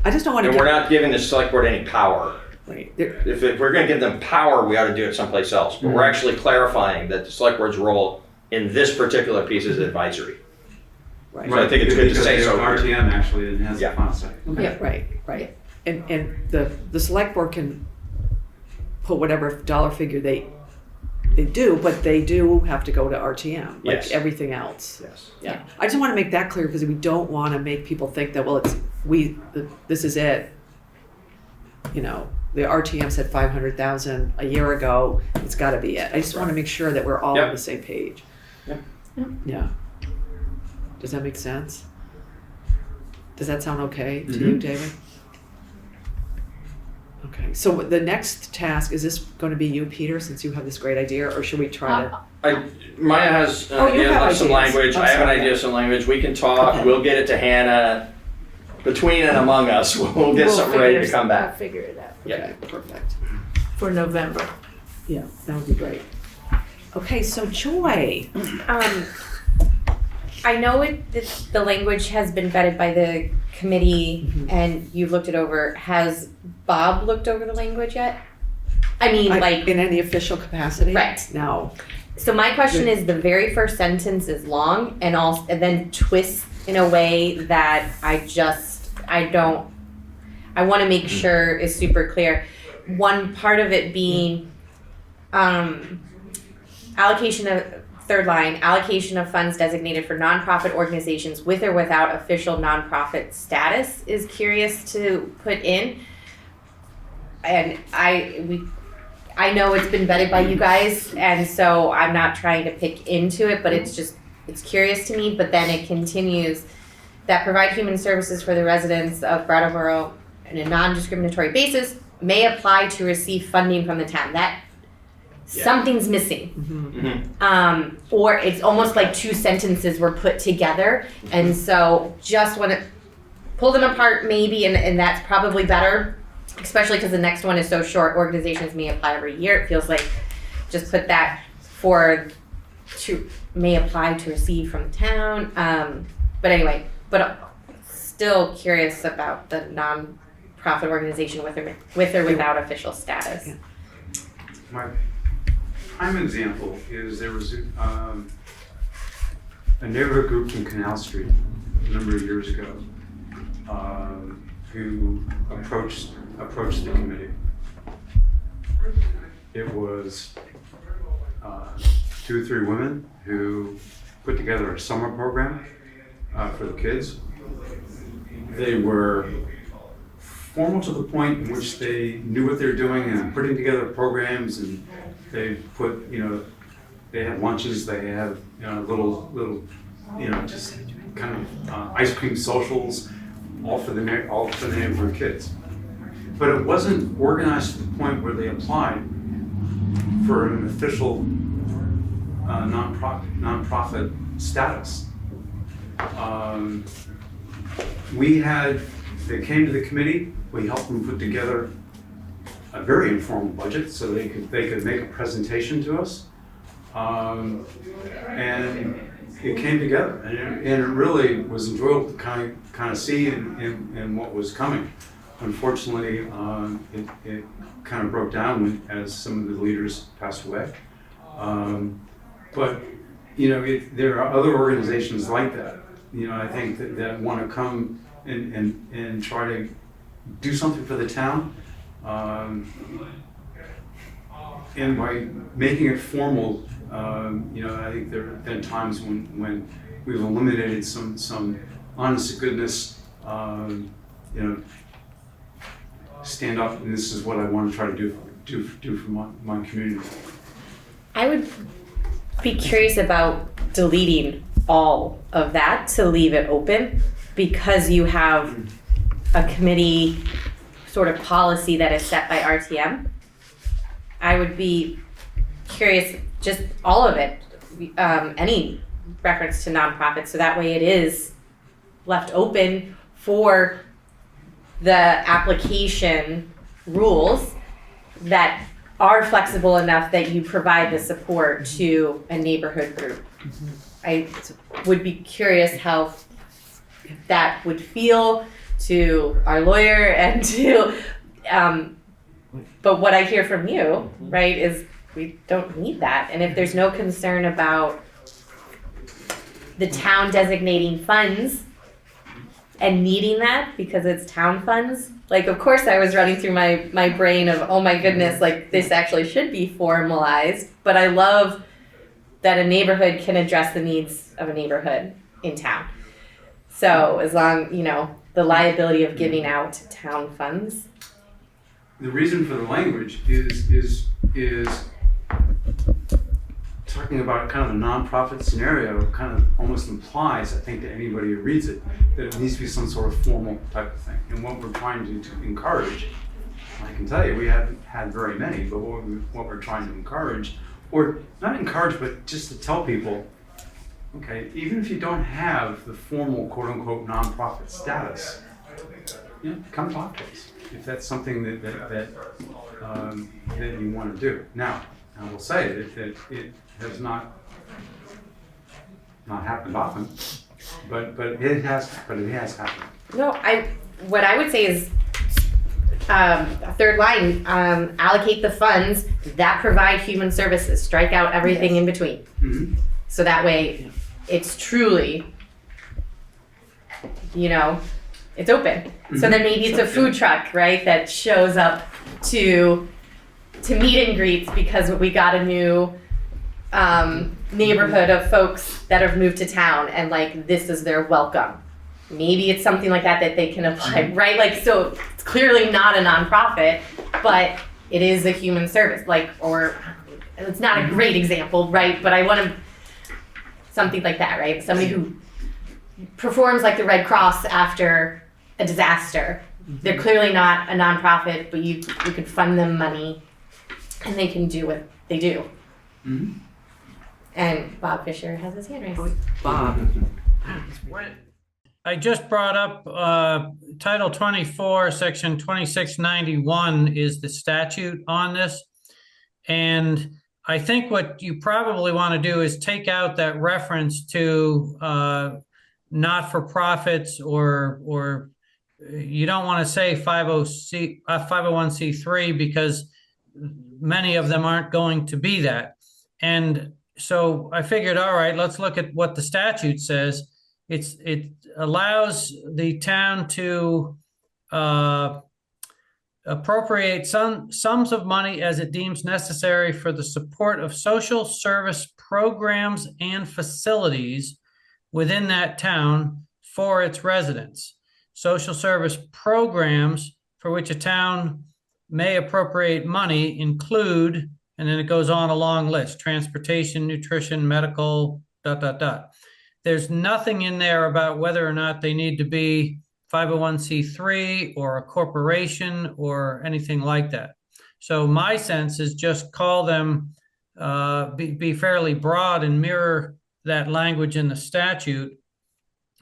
I just don't want to. And we're not giving the select board any power. Right. If we're going to give them power, we ought to do it someplace else. But we're actually clarifying that the select board's role in this particular piece is advisory. Right. So I think it's good to Because say so. RTM actually has Yeah. a concept. Yeah, right. And the select board can put whatever dollar figure they do, but they do have to go to RTM, like Yes. everything else. Yes. Yeah. I just want to make that clear because we don't want to make people think that, well, this is it. You know, the RTM said 500,000 a year ago. It's got to be it. I just want to make sure that we're all on the same page. Yep. Yeah. Does that make sense? Does that sound okay to you, David? Okay. So the next task, is this going to be you, Peter, since you have this great idea, or should we try to? Maya has an Oh, you idea have of some ideas. language. I'm I have an sorry. idea of some language. We can talk. Okay. We'll get it to Hannah. Between and among us, we'll get something ready to come back. I'll figure it out Yeah. Okay, perfect. for November. Yeah, that would be great. Okay, so Joy. I know the language has been vetted by the committee and you've looked it over. Has Bob looked over the language yet? I mean, like, in any official capacity? Right. No. so my question is, the very first sentence is long and then twists in a way that I want to make sure is super clear. One part of it being allocation of, third line, allocation of funds designated for nonprofit organizations with or without official nonprofit status is curious to put in. And I know it's been vetted by you guys, and so I'm not trying to pick into it, but it's curious to me. But then it continues that provide human services for the residents of Brattleboro on a non-discriminatory basis may apply to receive funding from the town. That something's missing. Or it's almost like two sentences were put together. And so just want to pull them apart maybe, and that's probably better, especially because the next one is so short. Organizations may apply every year. It feels like just put that may apply to receive from the town. But anyway, still curious about the non-profit organization with or without official status. My prime example is there was a neighborhood group from Canal Street a number of years ago who approached the committee. It was 2 or 3 women who put together a summer program for the kids. They were formal to the point in which they knew what they were doing and putting together programs, and they put, they had lunches, they had, little, just kind of ice cream socials, all for the neighborhood kids. But it wasn't organized to the point where they applied for an official nonprofit status. They came to the committee. We helped them put together a very informal budget so they could make a presentation to us, and it came together, and it really was enjoyable to kind of see in what was coming. Unfortunately, it kind of broke down as some of the leaders passed away. But there are other organizations like that. I think that want to come and try to do something for the town, and by making it formal, I think there have been times when we've eliminated some honest to goodness, stand up and this is what I want to try to do for my community. I would be curious about deleting all of that to leave it open, because you have a committee sort of policy that is set by RTM. I would be curious, just all of it, any reference to nonprofits, so that way it is left open for the application rules that are flexible enough that you provide the support to a neighborhood group. I would be curious how that would feel to our lawyer and to, but what I hear from you, right, is we don't need that. And if there's no concern about the town designating funds and needing that because it's town funds, like, of course I was running through my brain of, oh my goodness, like this actually should be formalized, but I love that a neighborhood can address the needs of a neighborhood in town. So as long, the liability of giving out town funds. The reason for the language is talking about kind of a nonprofit scenario kind of almost implies, I think, to anybody who reads it, that it needs to be some sort of formal type of thing. And what we're trying to encourage, I can tell you, we haven't had very many, but what we're trying to encourage, or not encourage, but just to tell people, okay, even if you don't have the formal quote-unquote nonprofit status, come talk to us if that's something that you want to do. Now, I will say that it has not happened often, but it has happened. No, what I would say is third line, allocate the funds that provide human services. Strike out everything in between. Mm-hmm. So that way it's truly, it's open. Mm-hmm. So then maybe it's a food truck, right, that shows up to meet and greets because we got a new neighborhood of folks that have moved to town and like this is their welcome. Maybe it's something like that they can apply, right? Like, so it's clearly not a nonprofit, but it is a human service, or it's not a great example, right? But I want something like that, right? Somebody who performs like the Red Cross after a disaster. They're clearly not a nonprofit, but you could fund them money and they can do what they do. Mm-hmm. And Bob Fisher has his hand raised. Bob. I just brought up Title 24, Section 2691 is the statute on this. And I think what you probably want to do is take out that reference to not-for-profits or you don't want to say 501c3 because many of them aren't going to be that. And so I figured, all right, let's look at what the statute says. It allows the town to appropriate sums of money as it deems necessary for the support of social service programs and facilities within that town for its residents. Social service programs for which a town may appropriate money include, and then it goes on a long list, transportation, nutrition, medical, ... There's nothing in there about whether or not they need to be 501c3 or a corporation or anything like that. So my sense is just call them, be fairly broad and mirror that language in the statute.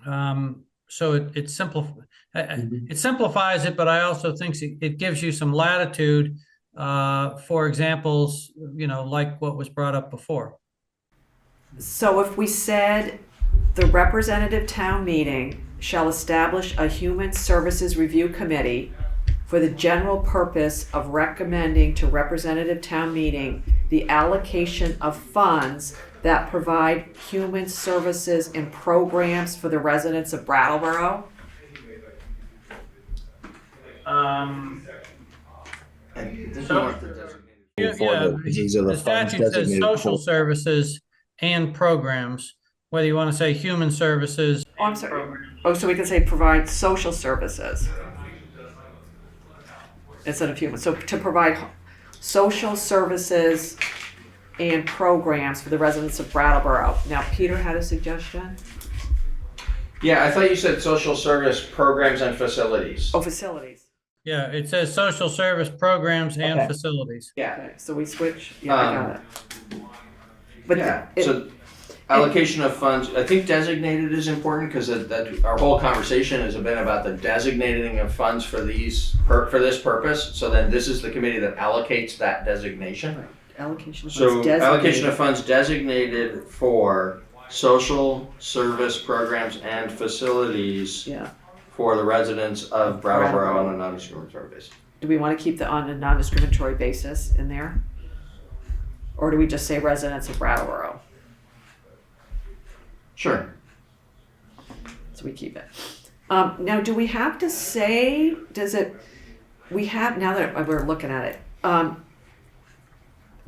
So it simplifies it, but I also think it gives you some latitude for examples, like what was brought up before. So if we said the representative town meeting shall establish a human services review committee for the general purpose of recommending to representative town meeting the allocation of funds that provide human services and programs for the residents of Brattleboro. The statute says social services and programs, whether you want to say human services. Oh, I'm sorry. Oh, so we can say provide social services instead of human. So to provide social services and programs for the residents of Brattleboro. Now, Peter had a suggestion. Yeah, I thought you said social service programs and facilities. Oh, facilities. Yeah, it says social service programs and facilities. Yeah. Okay. So we switch. Yeah, I got it. But Yeah. Allocation of funds, I think designated is important because that our whole conversation has been about the designating of funds for these, for this purpose. So then this is the committee that allocates that designation. Allocation of funds So designated. allocation of funds designated for social service programs and facilities Yeah. for the residents of Brattleboro on a non-discriminatory basis. Do we want to keep the on a non-discriminatory basis in there? Or do we just say residents of Brattleboro? Sure. So we keep it. Now, do we have to say, now that we're looking at it,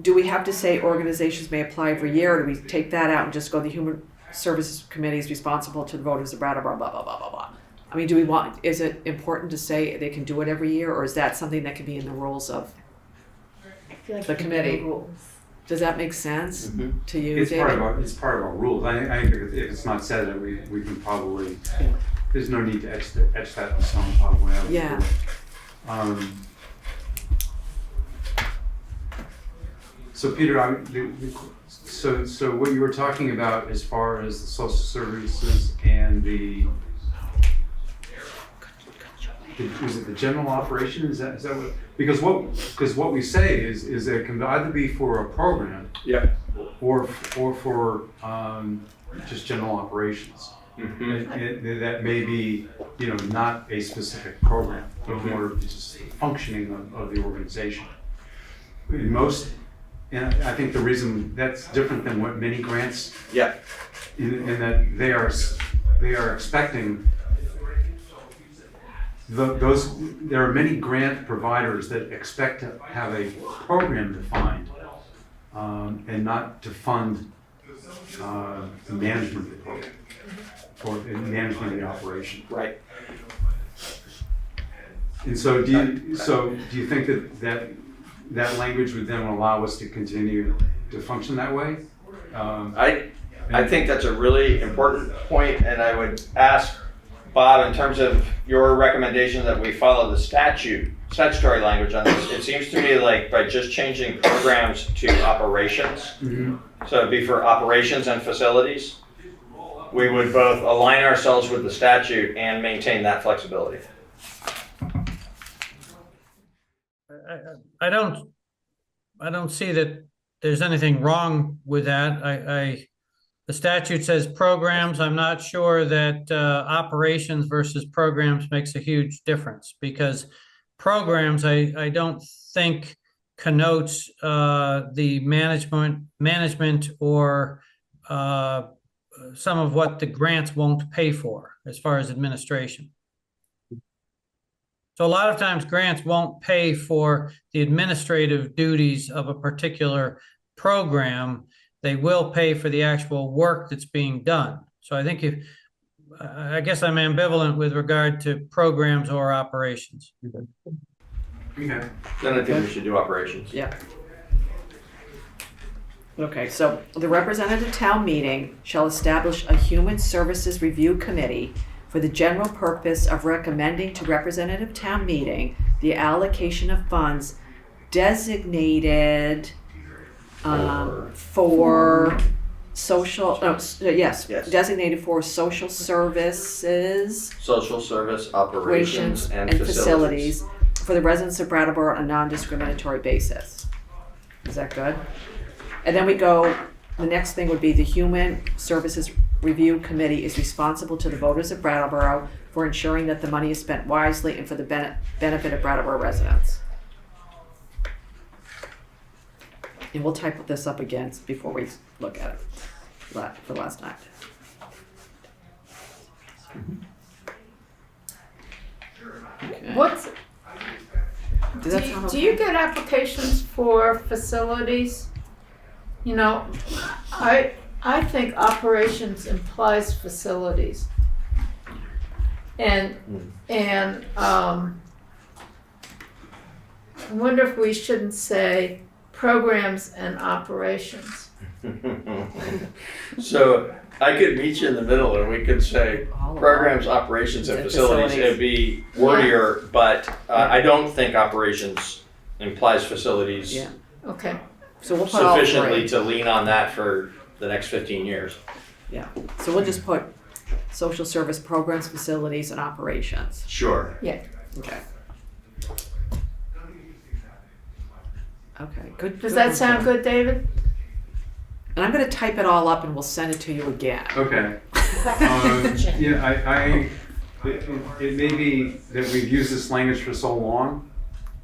do we have to say organizations may apply every year, or do we take that out and just go the Human Services Committee is responsible to the voters of Brattleboro, blah, blah, blah, blah, blah? I mean, is it important to say they can do it every year, or is that something that can be in the rules of I feel like the committee? rules. Does that make sense to you, It's David? it's part of our rules. I think if it's not said, that we can probably, there's no need to etch that in stone probably. I would Yeah. agree. So Peter, so what you were talking about as far as the social services and was it the general operation? Is that what? Because what we say is that it can either be for a program, Yep. or for just general operations. Mm-hmm. That may be, not a specific program, but more just functioning of the organization. And I think the reason that's different than what many grants, Yeah. in that they are expecting there are many grant providers that expect to have a program defined, and not to fund the management of the program or the management of the operation. Right. And so do you think that language would then allow us to continue to function that way? I think that's a really important point, and I would ask Bob, in terms of your recommendation that we follow the statutory language on this, it seems to me like by just changing programs to operations, so it'd be for operations and facilities, we would both align ourselves with the statute and maintain that flexibility. I don't see that there's anything wrong with that. The statute says programs. I'm not sure that operations versus programs makes a huge difference, because programs I don't think connotes the management or some of what the grants won't pay for as far as administration. So a lot of times grants won't pay for the administrative duties of a particular program. They will pay for the actual work that's being done. So I think I guess I'm ambivalent with regard to programs or operations. Okay. Then I think we should do operations. Yeah. Okay, so the representative town meeting shall establish a human services review committee for the general purpose of recommending to representative town meeting the allocation of funds designated for social, Yes. designated for social services, Social service, operations, and facilities. for the residents of Brattleboro on a non-discriminatory basis. Is that good? And then the next thing would be the Human Services Review Committee is responsible to the voters of Brattleboro for ensuring that the money is spent wisely and for the benefit of Brattleboro residents. And we'll type this up again before we look at it for last night. Okay. Does that sound Do okay? you get applications for facilities? I think operations implies facilities. And I wonder if we shouldn't say programs and operations. So I could meet you in the middle and we could say All of programs, operations, and facilities. It'd be wordier, but I don't think operations implies facilities Yeah. Okay. So we'll put all sufficiently three. to lean on that for the next 15 years. Yeah, so we'll just put social service programs, facilities, and operations. Sure. Okay. Okay, good. Does that sound good, David? And I'm gonna type it all up and we'll send it to you again. Okay. It may be that we've used this language for so long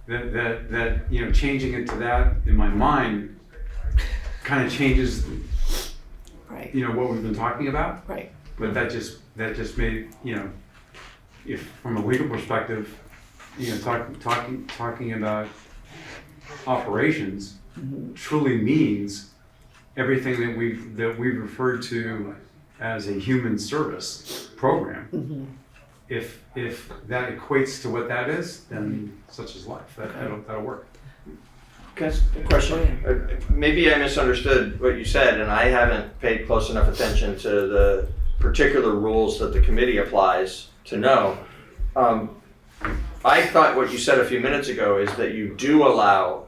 that changing it to that in my mind kind of changes Right, what we've been talking about. right. But that just made if from a legal perspective, talking about operations truly means everything that we've referred to as a human service program. If that equates to what that is, then such is life. That'll work. Okay, good question. Maybe I misunderstood what you said, and I haven't paid close enough attention to the particular rules that the committee applies to know. I thought what you said a few minutes ago is that you do allow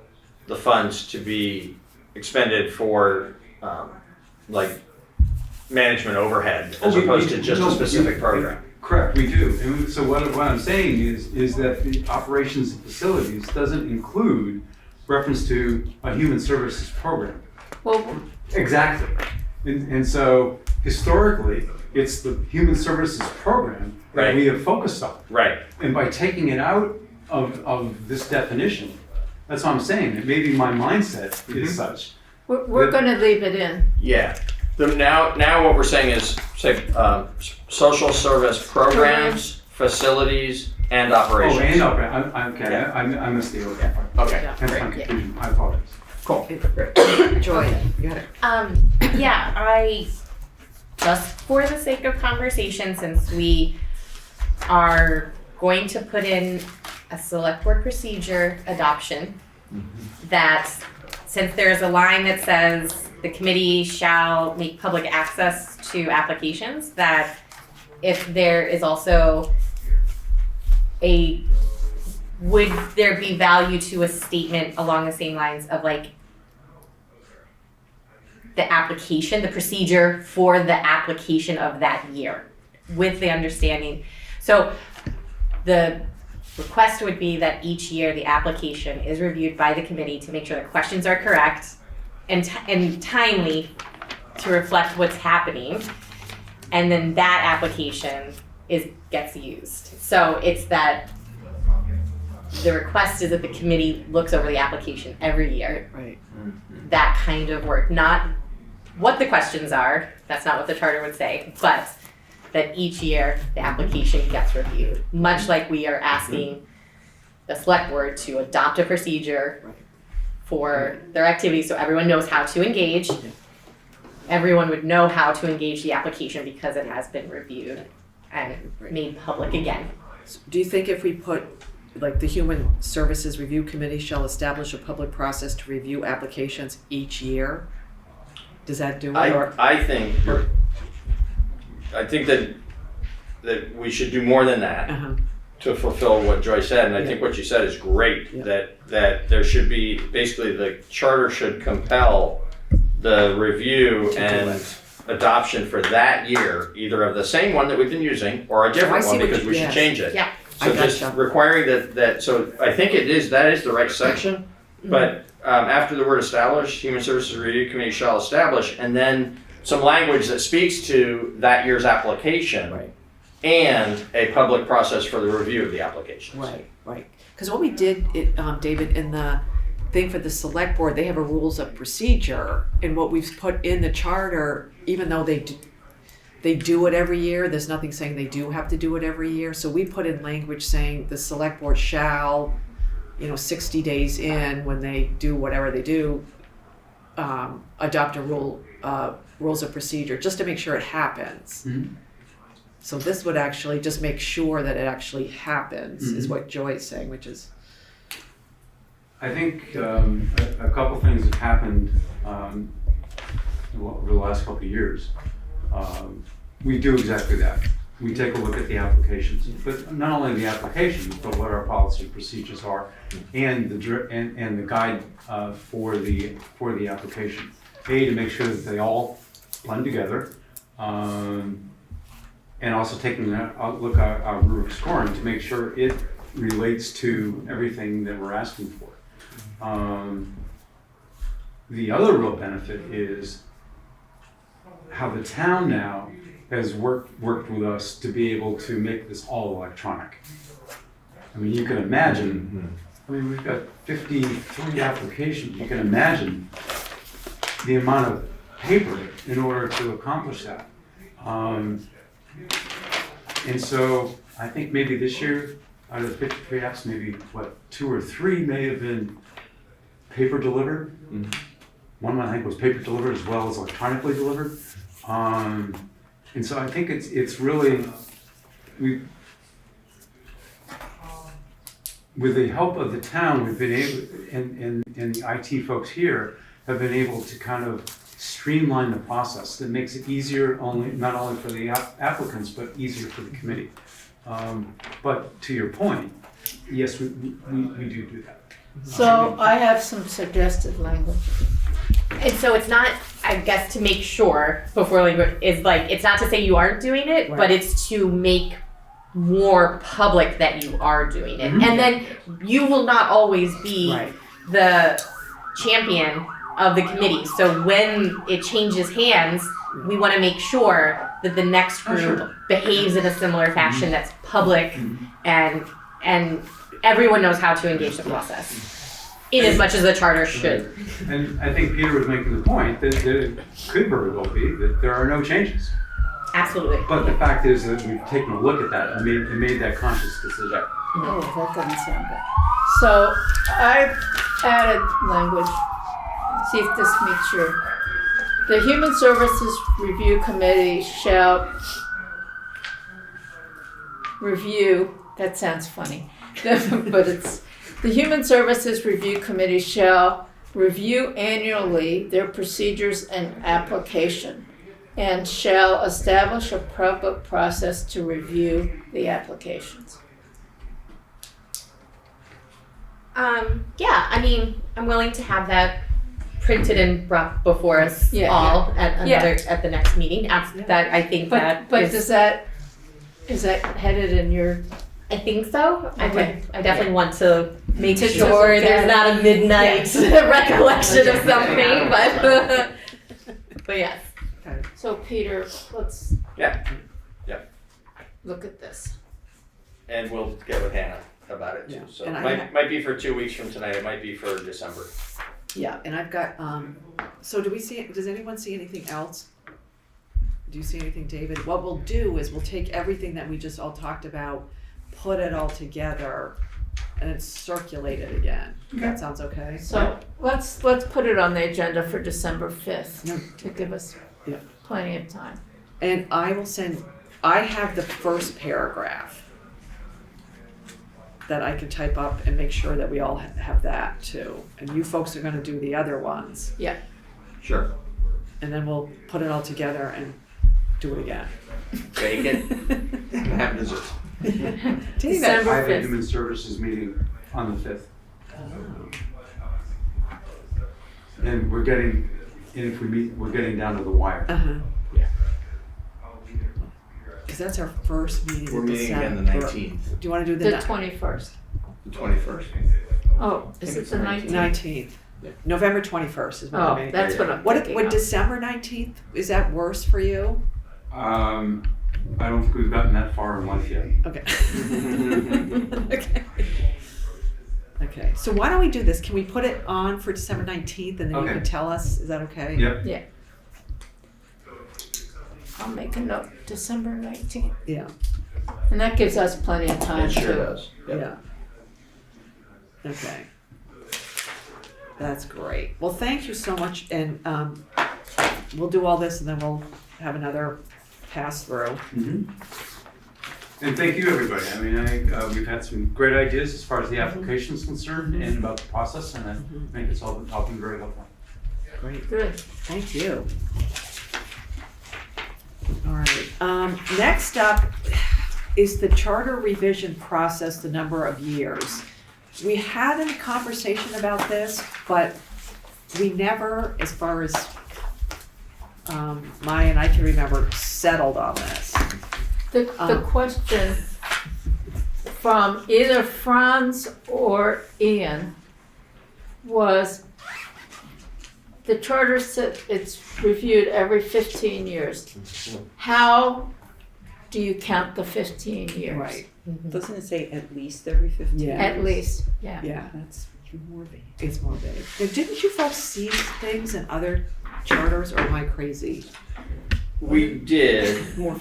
the funds to be expended for like management overhead as opposed to just a specific program. Correct, we do. And so what I'm saying is that the operations and facilities doesn't include reference to a human services program. Well, Exactly. And so historically, it's the human services program that Right. we have focused on. Right. And by taking it out of this definition, that's what I'm saying. That maybe my mindset is such. we're gonna leave it in. Yeah. Now what we're saying is say social service programs, facilities, and operations. Oh, and okay. Yeah. I missed the okay. Okay. Yeah. That's my confusion. I apologize. Cool. Joy, you got it. Yeah, I, just for the sake of conversation, since we are going to put in a select board procedure adoption, that since there's a line that says the committee shall make public access to applications, that if there is also would there be value to a statement along the same lines of like the application, the procedure for the application of that year, with the understanding. So the request would be that each year the application is reviewed by the committee to make sure the questions are correct and timely to reflect what's happening. And then that application gets used. So it's that the request is that the committee looks over the application every year. Right. That kind of work, not what the questions are, that's not what the charter would say, but that each year the application gets reviewed. Much like we are asking the select board to adopt a procedure for their activities so everyone knows how to engage. Everyone would know how to engage the application because it has been reviewed and made public again. So do you think if we put, like, the Human Services Review Committee shall establish a public process to review applications each year? Does that do it? I think that we should do more than that to fulfill what Joy said, and I think what you said is great. Yeah. That there should be basically the charter should compel the review and adoption for that year, either of the same one that we've been using or a different one because we should change it. Yeah. So just requiring that. So I think that is the right section, but after the word establish, Human Services Review Committee shall establish, and then some language that speaks to that year's application. Right. And a public process for the review of the applications. Right. Because what we did, David, in the thing for the select board, they have a rules of procedure, and what we've put in the charter, even though they do it every year, there's nothing saying they do have to do it every year. So we put in language saying the select board shall, 60 days in, when they do whatever they do, adopt a rules of procedure, just to make sure it happens. Mm-hmm. So this would actually just make sure that it actually happens, is what Joy is saying, which is. I think a couple things have happened over the last couple of years. We do exactly that. We take a look at the applications, but not only the applications, but what our policy procedures are, and the guide for the application. To make sure that they all blend together. And also taking a look at our rubric scoring to make sure it relates to everything that we're asking for. The other real benefit is how the town now has worked with us to be able to make this all electronic. I mean, you can imagine, we've got 53 applications. You can imagine the amount of paper in order to accomplish that. And so I think maybe this year, out of the 53 apps, maybe 2 or 3 may have been paper delivered. Mm-hmm. One I think was paper delivered as well as electronically delivered. And so I think it's really, with the help of the town, we've been able, and the IT folks here have been able to kind of streamline the process that makes it easier not only for the applicants, but easier for the committee. But to your point, yes, we do that. So I have some suggested language. And so it's not, I guess, to make sure before language is like, it's not to say you aren't doing it, Right. but it's to make more public that you are doing it. Mhm. And then you will not always be Right. the champion of the committee. So when it changes hands, we want to make sure that the next Oh, group sure. behaves in a similar fashion that's public and everyone knows how to engage the process. In as much as the charter should. And I think Peter was making the point that it could very well be that there are no changes. Absolutely. But the fact is that we've taken a look at that and made that conscious decision. Oh, that doesn't sound good. So I've added language. See if this meets your. The Human Services Review Committee shall review, that sounds funny, but it's, the Human Services Review Committee shall review annually their procedures and application and shall establish a public process to review the applications. Yeah, I mean, I'm willing to have that printed and brought before us Yeah. all at Yeah. at the next meeting. That I think that But is- is that headed in your? I think so. Okay. I definitely want to make To sure just- there's not a midnight recollection of Okay. something, but yes. So Peter, let's. Yeah. Look at this. And we'll get with Hannah about it too. Yeah. So And it might be for 2 weeks from tonight, it might be for December. Yeah, and I've got, so does anyone see anything else? Do you see anything, David? What we'll do is we'll take everything that we just all talked about, put it all together, and then circulate it again. That sounds okay? So let's put it on the agenda for December 5th Yeah. to give us Yeah. plenty of time. And I have the first paragraph that I can type up and make sure that we all have that too. And you folks are gonna do the other ones. Sure. And then we'll put it all together and do it again. Bake it and have dessert. December I have a 5th. human services meeting on the 5th. And if we meet, we're getting down to the wire. Uh-huh. Yeah. Because that's our first meeting We're in meeting again December. the 19th, Do you wanna do The the 21st. the 21st. Oh, is it the 19th? 19th? Yeah. November 21st is when the Oh, meeting. that's what I'm What, thinking would of. December 19th, is that worse for you? I don't think we've gotten that far in life yet. Okay. Okay. Okay, so why don't we do this? Can we put it on for December 19th and then you Okay. can tell us, is that okay? Yep. I'll make a note, December 19th. Yeah, And that gives us plenty of time It sure to. does. Yep. yeah. Okay. That's great. Well, thank you so much, and we'll do all this and then we'll have another pass through. Mhm. And thank you, everybody. I mean, we've had some great ideas as far as the application is concerned and about the process, and I think it's all been very helpful. Great. Good. Thank you. All right, next up is the charter revision process, the number of years. We had a conversation about this, but we never, as far as Maya and I can remember settled on this. The question from either Franz or Ian was, the charter said it's reviewed every 15 years. How do you count the 15 years? Right. Doesn't it say at least every 15 Yeah. years? At least, yeah. Yeah, That's more vague. it's more vague. Now, didn't you folks see things in other charters, or am I crazy? We did. More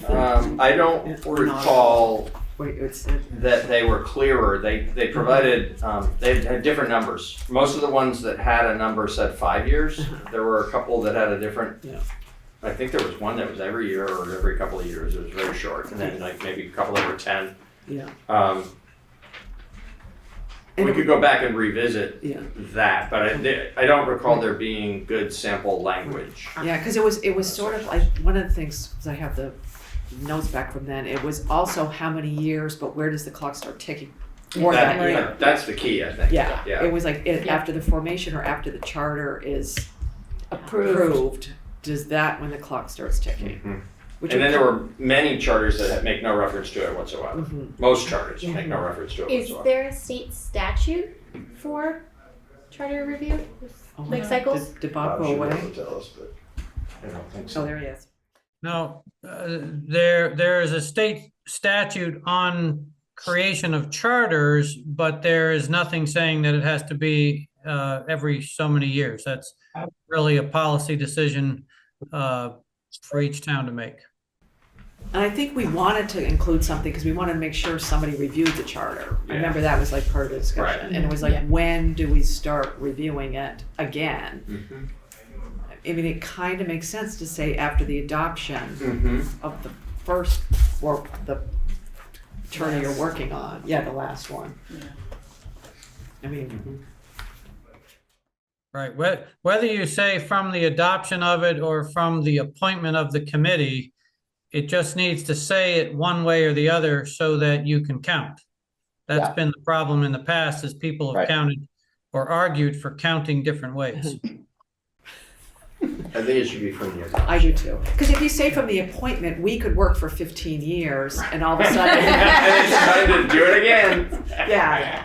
I don't recall Wait, it's that they were clearer. They provided, they had different numbers. Most of the ones that had a number said 5 years. There were a couple that had a different, Yeah. I think there was one that was every year or every couple of years. It was very short. And then like maybe a couple that were 10. yeah. We could go back and revisit Yeah. that, but I don't recall there being good sample language. Yeah, because it was sort of like one of the things, because I have the notes back from then. It was also how many years, but where does the clock start ticking? More That- that year. That's the key, I think. Yeah, Yeah. it was like Yeah. after the formation or after the charter is Approved. approved. Does that when the clock starts ticking? Mhm. Which And would then there were many charters that make no reference to it whatsoever. Mhm. Most charters make no reference to it Is whatsoever. there a state statute for charter review? Oh, Like cycles? Did Bob go away? Tell us, but I don't think Oh, so. there he is. No, there is a state statute on creation of charters, but there is nothing saying that it has to be every so many years. That's really a policy decision for each town to make. And I think we wanted to include something because we wanted to make sure somebody reviewed the charter. I Yeah. remember that was like part of the discussion. Right. And it was like, Yeah. when do we start reviewing it again? Mhm. I mean, it kind of makes sense to say after the adoption Mhm. of the first, or the charter you're working on. Yeah, the last one. I mean, Right, whether you say from the adoption of it or from the appointment of the committee, it just needs to say it one way or the other so that you can count. That's Yeah. been the problem in the past, is people have Right. counted or argued for counting different ways. I think it should be from the adoption. I do too. Because if you say from the appointment, we could work for 15 years and all of a And sudden. it's time to do it again. Yeah.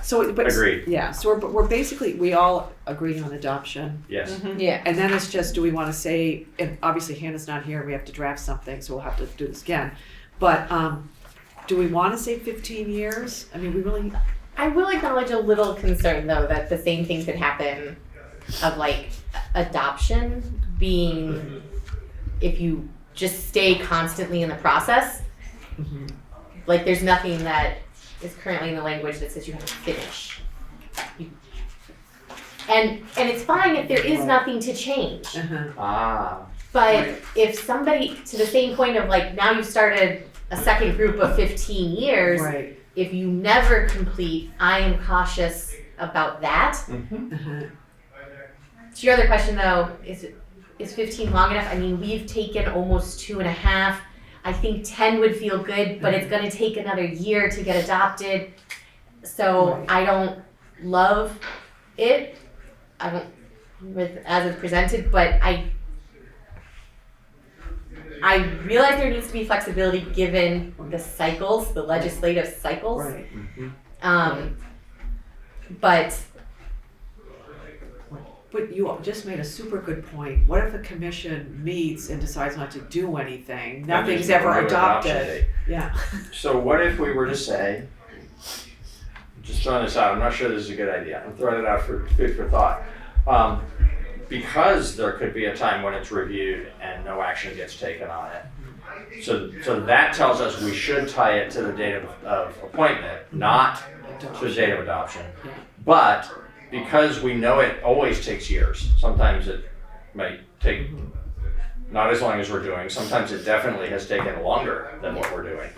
So, but. Agreed. Yeah, so we're basically, we all agree on adoption. Yes. Yeah. And then it's just, do we want to say, and obviously Hannah's not here, we have to draft something, so we'll have to do this again. But do we want to say 15 years? I mean, we really, I will acknowledge a little concern though that the same thing could happen of like adoption being, if you just stay constantly in the process, like there's nothing that is currently in the language that says you have to finish. And it's fine if there is nothing to change. Ah. But if somebody, to the same point of like, now you've started a second group of 15 years, right. if you never complete, I am cautious about that. To your other question though, is 15 long enough? I mean, we've taken almost 2.5. I think 10 would feel good, but it's gonna take another year to get adopted. So Right. I don't love it. I don't, as it's presented, but I realize there needs to be flexibility given the cycles, the legislative cycles. Right. But you just made a super good point. What if a commission meets and decides not to do anything? Nothing's there's ever no adoption adopted. date. Yeah. So what if we were to say, just throwing this out, I'm not sure this is a good idea, I'm throwing it out for food for thought. Because there could be a time when it's reviewed and no action gets taken on it. So that tells us we should tie it to the date of appointment, not to the date of adoption. Yeah. But because we know it always takes years, sometimes it might take not as long as we're doing, sometimes it definitely has taken longer than what we're doing.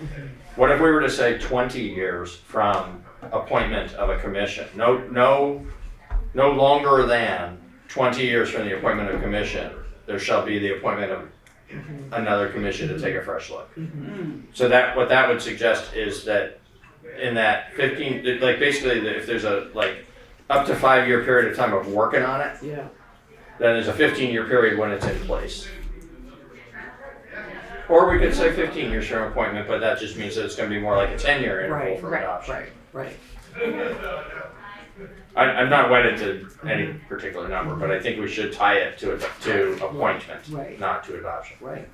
What if we were to say 20 years from appointment of a commission? No longer than 20 years from the appointment of a commission, there shall be the appointment of another commission to take a fresh look. So that what that would suggest is that in that 15, like basically if there's a like up to 5 year period of time of working on it, Yeah. then there's a 15-year period when it's in place. Or we could say 15 years from appointment, but that just means that it's going to be more like a 10-year interval Right, for right, adoption. Right. I'm not wedded to any particular number, but I think we should tie it to appointment, Right. not to adoption. Right.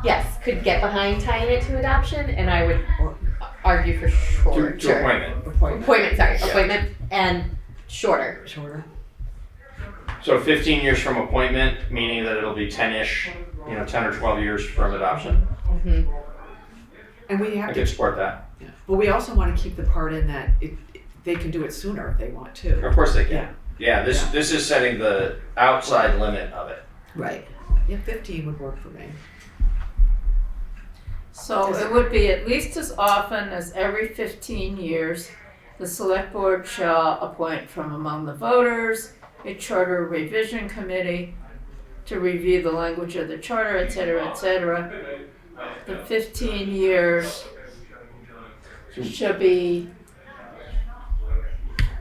Yes, could get behind tying it to adoption, and I would argue for shorter. To appointment. Appointment, sorry, Yeah. appointment and shorter. Shorter. So 15 years from appointment, meaning that it'll be 10-ish, 10 or 12 years from adoption. Mhm. And we I have could to, support that. but we also want to keep the part in that they can do it sooner if they want to. Of course they Yeah. can. Yeah, this is setting the outside limit of it. Right. Yeah, 15 would work for me. So it would be at least as often as every 15 years, the select board shall appoint from among the voters a charter revision committee to review the language of the charter, et cetera, et cetera. The 15 years should be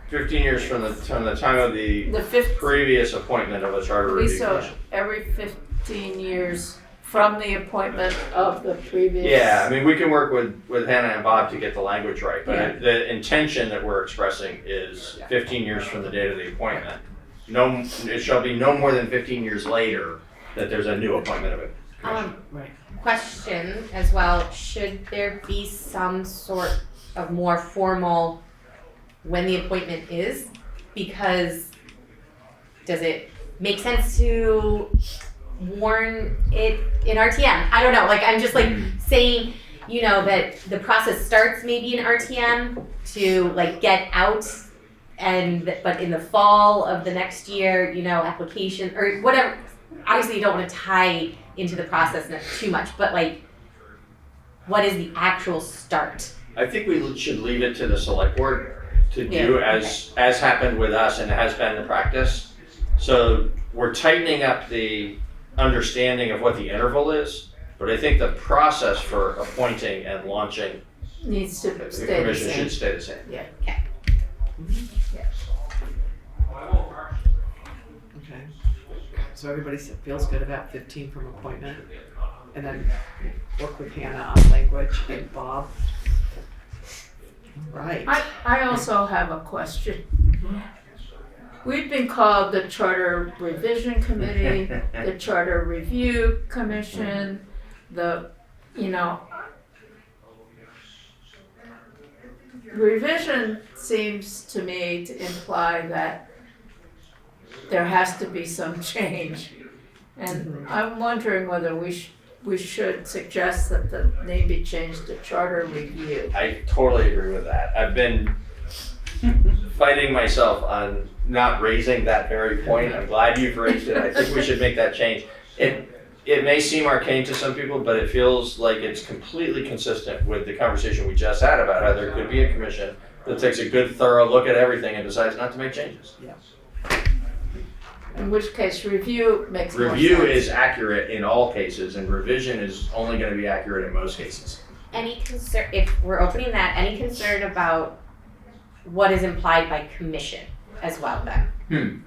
15 years from the time of the the fifth, previous appointment of a charter at review least so commission. every 15 years from the appointment of the previous. Yeah, I mean, we can work with Hannah and Bob to get the language right, but Yeah. the intention that we're expressing is 15 years from the date of the appointment. No, it shall be no more than 15 years later that there's a new appointment of a commission. Right. Question as well, should there be some sort of more formal when the appointment is? Because does it make sense to warn it in RTM? I don't know, I'm just saying, that the process starts maybe in RTM to get out but in the fall of the next year, application or whatever. Obviously you don't want to tie into the process too much, but what is the actual start? I think we should leave it to the select board to Yeah, do as happened with us and has been the practice. So we're tightening up the understanding of what the interval is, but I think the process for appointing and launching Needs to the stay the commission same. should stay the same. Yeah. Okay. So everybody feels good about 15 from appointment, and then work with Hannah on language and Bob. Right. I also have a question. We've been called the Charter Revision Committee, the Charter Review Commission, revision seems to me to imply that there has to be some change. And I'm wondering whether we should suggest that the name be changed to Charter Review. I totally agree with that. I've been fighting myself on not raising that very point. I'm glad you've raised it. I think we should make that change. It may seem arcane to some people, but it feels like it's completely consistent with the conversation we just had about how there could be a commission that takes a good, thorough look at everything and decides not to make changes. In which case, review makes more sense. Review is accurate in all cases, and revision is only going to be accurate in most cases. Any concern, if we're opening that, any concern about what is implied by commission as well then?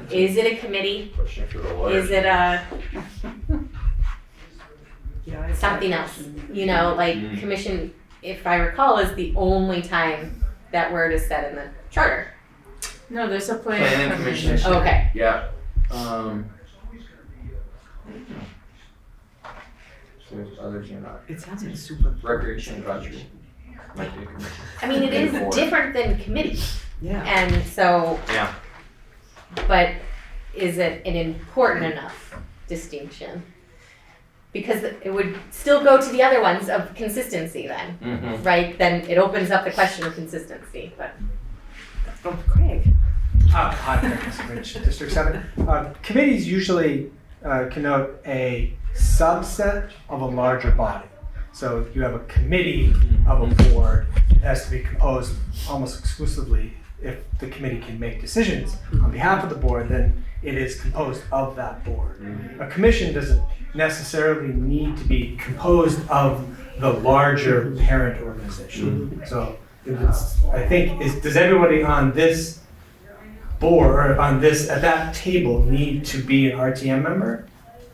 Is it a committee? Question for the lawyers. Is it a Yeah, something else? Commission, if I recall, is the only time that word is said in the charter. No, there's a Planning planning commission. commission. Okay. Yeah. So others are not. It sounds like super. Recreation advisory might be a commission. I mean, it is different than committee. Yeah. And so, Yeah. but is it an important enough distinction? Because it would still go to the other ones of consistency then, Mm-hmm. right? Then it opens up the question of consistency, but. Oh, Craig. Hi, Mr. Rich, District 7. Committees usually connote a subset of a larger body. So you have a committee of a board that has to be composed almost exclusively. If the committee can make decisions on behalf of the board, then it is composed of that board. A commission doesn't necessarily need to be composed of the larger parent organization. So I think, does everybody on this board, or on this, at that table, need to be an RTM member?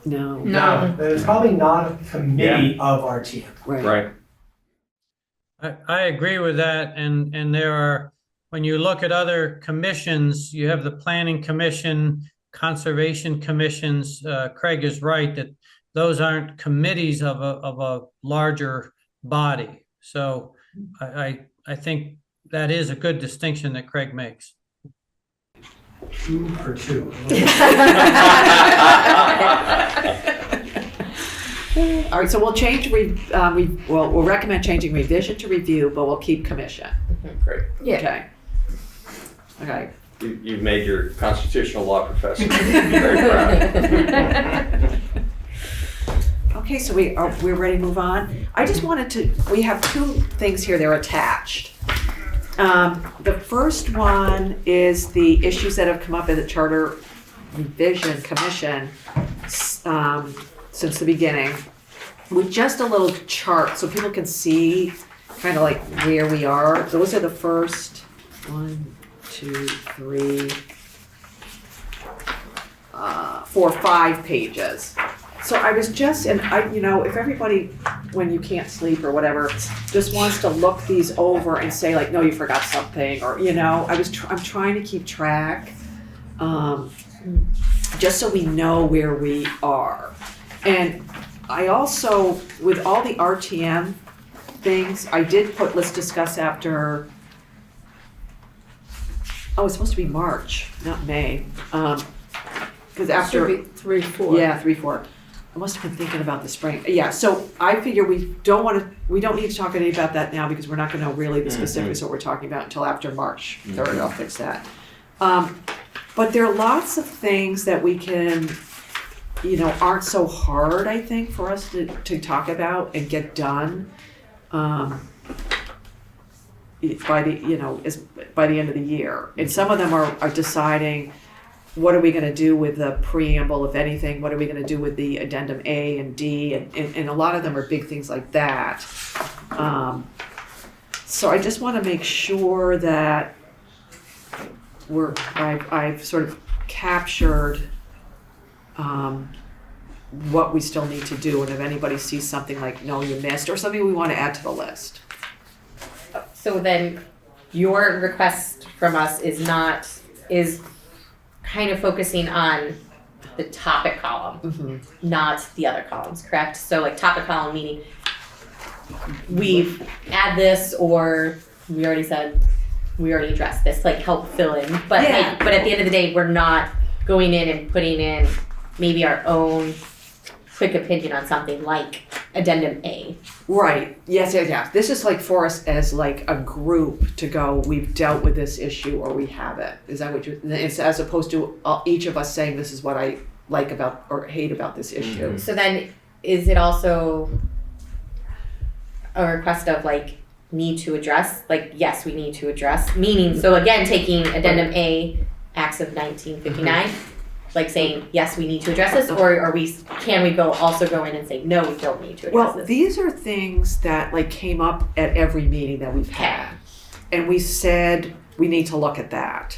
No. No. Then it's probably not a committee of RTM. Right. I agree with that, and there are, when you look at other commissions, you have the Planning Commission, Conservation Commissions. Craig is right that those aren't committees of a larger body. So I think that is a good distinction that Craig makes. 2 for 2. All right, so we'll change, we'll recommend changing revision to review, but we'll keep commission. Great. Yeah. Okay. You've made your constitutional law professor very proud. Okay, so we're ready to move on. I just wanted to, we have 2 things here, they're attached. The first one is the issues that have come up in the Charter Revision Commission since the beginning, with just a little chart so people can see kind of like where we are. Those are the first 1, 2, 3, 4, 5 pages. So I was just, and if everybody, when you can't sleep or whatever, just wants to look these over and say like, no, you forgot something, or, I'm trying to keep track, just so we know where we are. And I also, with all the RTM things, I did put, let's discuss after, it's supposed to be March, not May. Because after. Should be 3-4. Yeah, 3-4. I must have been thinking about the spring. Yeah, so I figure we don't need to talk any about that now because we're not going to know really the specifics of what we're talking about until after March 3rd. I'll fix that. But there are lots of things that we can, aren't so hard, I think, for us to talk about and get done by the end of the year. And some of them are deciding, what are we going to do with the preamble, if anything? What are we going to do with the addendum A and D? And a lot of them are big things like that. So I just want to make sure that I've sort of captured what we still need to do. And if anybody sees something like, no, you missed, or something we want to add to the list. So then your request from us is kind of focusing on the topic column, not the other columns, correct? So like topic column meaning we add this, or we already addressed this, like help fill in. But but at the end of the day, we're not going in and putting in maybe our own quick opinion on something like addendum A. Right. Yes. This is like for us as like a group to go, we've dealt with this issue or we haven't. Is that what it's as opposed to each of us saying this is what I like about or hate about this issue. Mm-hmm. So then is it also a request of like need to address? Like, yes, we need to address. Meaning, so again, taking addendum A, acts of 1959, like saying, yes, we need to address this, or can we also go in and say, no, we don't need to address this? These are things that like came up at every meeting that we've had. And we said, we need to look at that.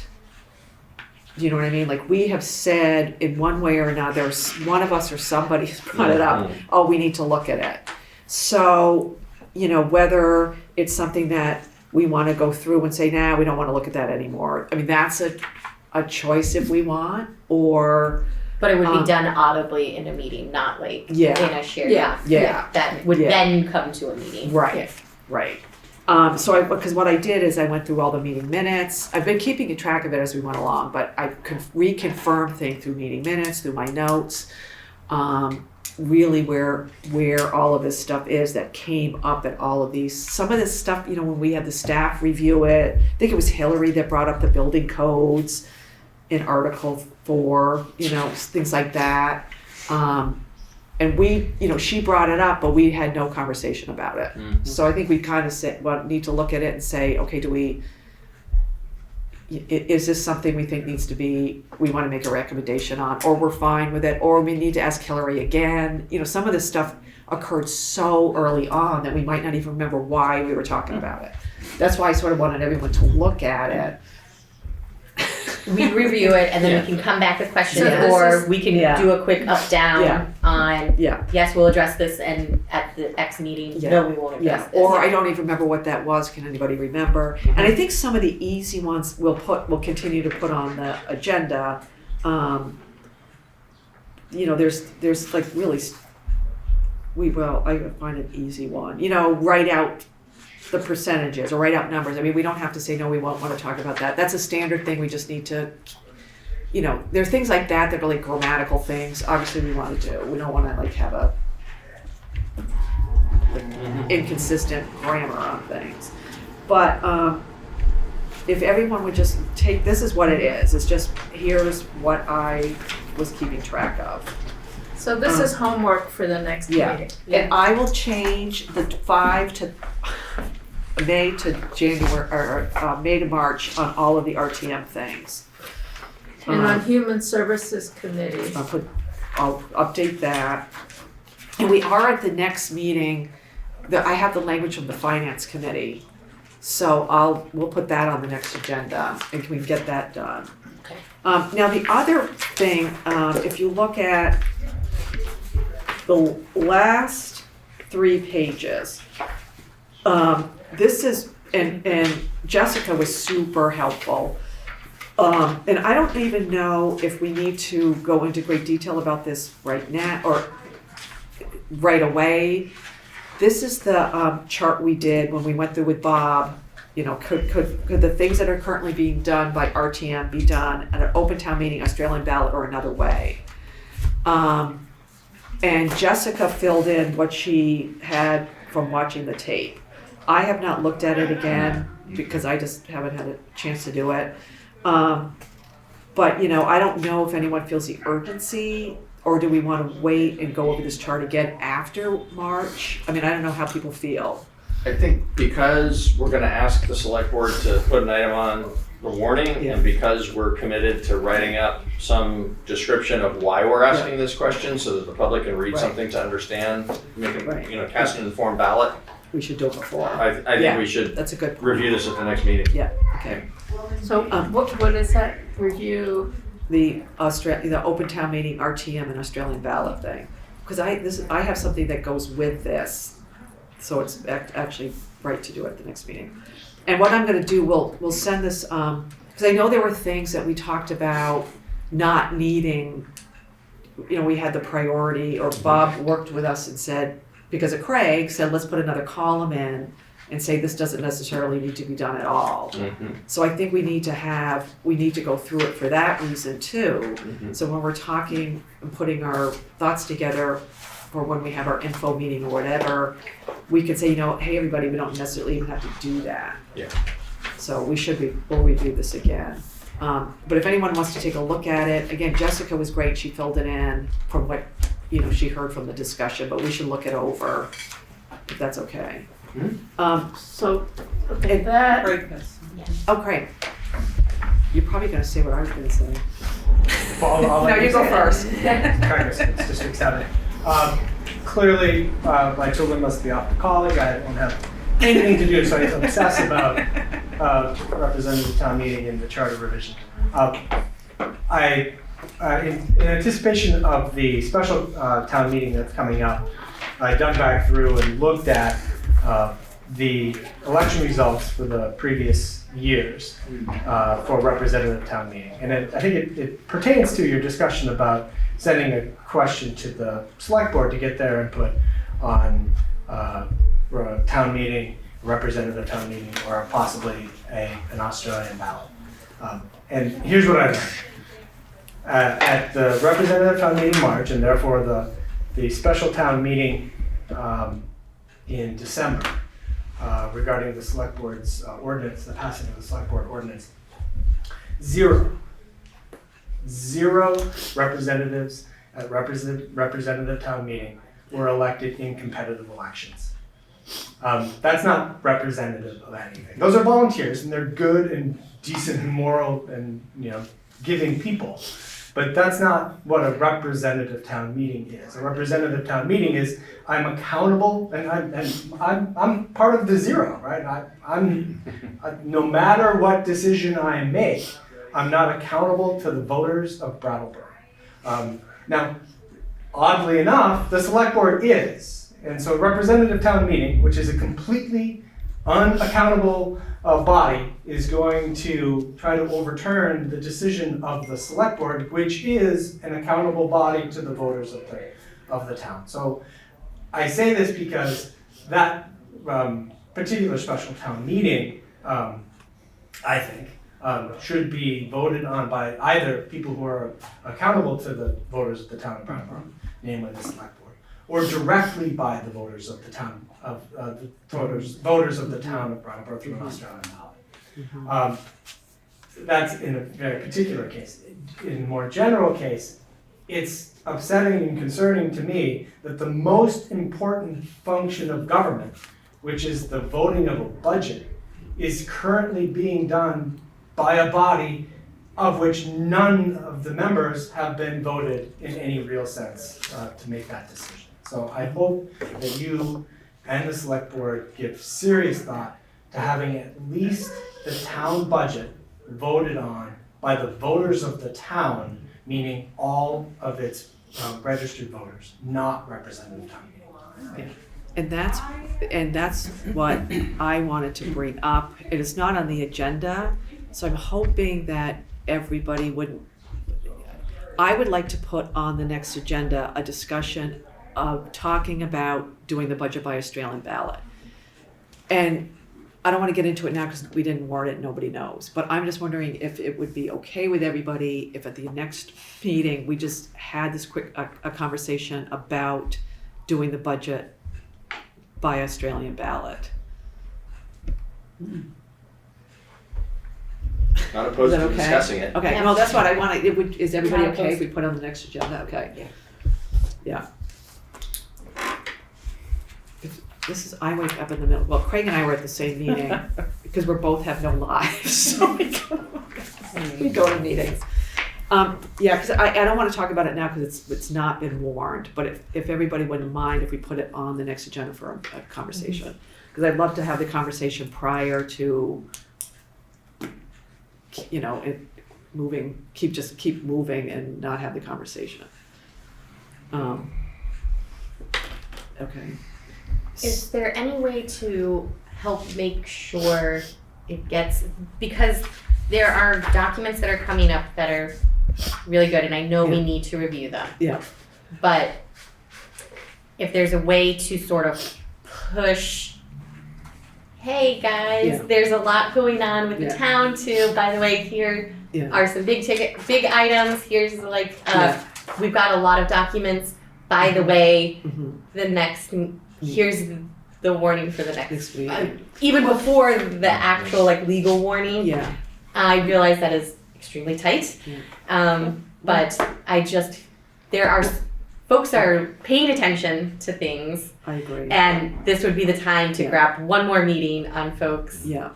Do you know what I mean? Like we have said in one way or another, one of us or somebody has brought it up, we need to look at it. So, whether it's something that we want to go through and say, we don't want to look at that anymore. I mean, that's a choice if we want, or... But it would be done audibly in a meeting, not like in a shared doc. That would then come to a meeting. Right, right. Because what I did is I went through all the meeting minutes. I've been keeping track of it as we went along, but I reconfirmed things through meeting minutes, through my notes, really where all of this stuff is that came up at all of these. Some of this stuff, when we had the staff review it, I think it was Hillary that brought up the building codes in Article 4, things like that. And we, she brought it up, but we had no conversation about it. Mm-hmm. So I think we kind of said, need to look at it and say, okay, do we, is this something we think needs to be, we want to make a recommendation on, or we're fine with it, or we need to ask Hillary again. Some of this stuff occurred so early on that we might not even remember why we were talking about it. That's why I sort of wanted everyone to look at it. We review it and then Yeah. we can come back with questions, So this or is- we can yeah. do a quick up down Yeah. on Yeah. yes, we'll address this, and at the X meeting, Yeah. no, we won't address Yeah, this. or I don't even remember what that was. Can anybody remember? And I think some of the easy ones we'll continue to put on the agenda. There's like really, I would find an easy one. Write out the percentages or write out numbers. I mean, we don't have to say, no, we won't want to talk about that. That's a standard thing. We just need to, there are things like that that are like grammatical things. Obviously we want to do. We don't want to like have a inconsistent grammar on things. But if everyone would just take, this is what it is. It's just, here's what I was keeping track of. So this is homework for the next Yeah. meeting. And I will change the 5 to May to January, or May to March on all of the RTM things. And on Human Services Committee. I'll update that. And we are at the next meeting, I have the language from the Finance Committee. So we'll put that on the next agenda and we can get that done. Okay. Now the other thing, if you look at the last 3 pages, this is, and Jessica was super helpful. And I don't even know if we need to go into great detail about this right now or right away. This is the chart we did when we went through with Bob. Could the things that are currently being done by RTM be done at an open town meeting, Australian ballot, or another way? And Jessica filled in what she had from watching the tape. I have not looked at it again because I just haven't had a chance to do it. But I don't know if anyone feels the urgency, or do we want to wait and go over this chart again after March? I mean, I don't know how people feel. I think because we're gonna ask the select board to put an item on the warning, Yeah. and because we're committed to writing up some description of why we're asking this question, so that the public can read Right. something to understand, make Right. a, cast an informed ballot, We should do it before. I think Yeah. we should That's a good point. review this at the next meeting. Yeah, okay. So what is that review? The open town meeting, RTM, and Australian ballot thing. Because I have something that goes with this, so it's actually right to do it at the next meeting. And what I'm going to do, we'll send this, because I know there were things that we talked about not needing. We had the priority, or Bob worked with us and said, because of Craig, said let's put another column in and say this doesn't necessarily need to be done at all. So I think we need to go through it for that reason too. So when we're talking and putting our thoughts together for when we have our info meeting or whatever, we could say, hey everybody, we don't necessarily even have to do that. Yeah. So we'll review this again. But if anyone wants to take a look at it, again, Jessica was great, she filled it in from what she heard from the discussion, but we should look it over, if that's okay. So, okay, that, Okay. You're probably gonna say what I was gonna say. Well, I'll let No, you go say it. first. Congress, it's District 7. Clearly, my children must be off to college. I don't have anything to do, so I don't obsess about representative town meeting and the charter revision. In anticipation of the special town meeting that's coming up, I dug back through and looked at the election results for the previous years for representative town meeting. And I think it pertains to your discussion about sending a question to the select board to get their input on town meeting, representative town meeting, or possibly an Australian ballot. And here's what I learned. At the representative town meeting in March, and therefore the special town meeting in December, regarding the select board's ordinance, the passing of the select board ordinance, zero representatives at representative town meeting were elected in competitive elections. That's not representative of anything. Those are volunteers, and they're good and decent and moral and, giving people. But that's not what a representative town meeting is. A representative town meeting is I'm accountable and I'm part of the zero, right? No matter what decision I make, I'm not accountable to the voters of Brattleboro. Now, oddly enough, the select board is. And so a representative town meeting, which is a completely unaccountable body, is going to try to overturn the decision of the select board, which is an accountable body to the voters of the town. So I say this because that particular special town meeting, I think, should be voted on by either people who are accountable to the voters of the town of Brattleboro, namely the select board, or directly by the voters of the town of voters of the town of Brattleboro through an Australian ballot. That's in a very particular case. In a more general case, it's upsetting and concerning to me that the most important function of government, which is the voting of a budget, is currently being done by a body of which none of the members have been voted in any real sense to make that decision. So I hope that you and the select board give serious thought to having at least the town budget voted on by the voters of the town, meaning all of its registered voters, not representative town meeting. And that's what I wanted to bring up. It is not on the agenda, so I'm hoping that everybody I would like to put on the next agenda a discussion of talking about doing the budget by Australian ballot. And I don't want to get into it now because we didn't warn it, nobody knows. But I'm just wondering if it would be okay with everybody if at the next meeting we just had this quick a conversation about doing the budget by Australian ballot. Not opposed Is that to okay? discussing it. Okay, well, that's what I want to, is everybody okay if we put it on the next agenda? Okay. Yeah. This is, I wake up in the middle, well, Craig and I were at the same meeting because we both have no lives, so we go to meetings. Yeah, because I don't want to talk about it now because it's not been warned, but if everybody wouldn't mind if we put it on the next agenda for a conversation. Because I'd love to have the conversation prior to, keep moving and not have the conversation. Okay. Is there any way to help make sure it gets, because there are documents that are coming up that are really good and I know we need to review them. Yeah. But if there's a way to sort of push, hey guys, there's a lot going on with the town too. By the way, here are some big items. Here's we've got a lot of documents. By the way, the next, here's the warning for the next week. Even before the actual legal warning, I realize that is extremely tight. But folks are paying attention to things. I agree. And this would be the time to grab one more meeting on folks. Yeah.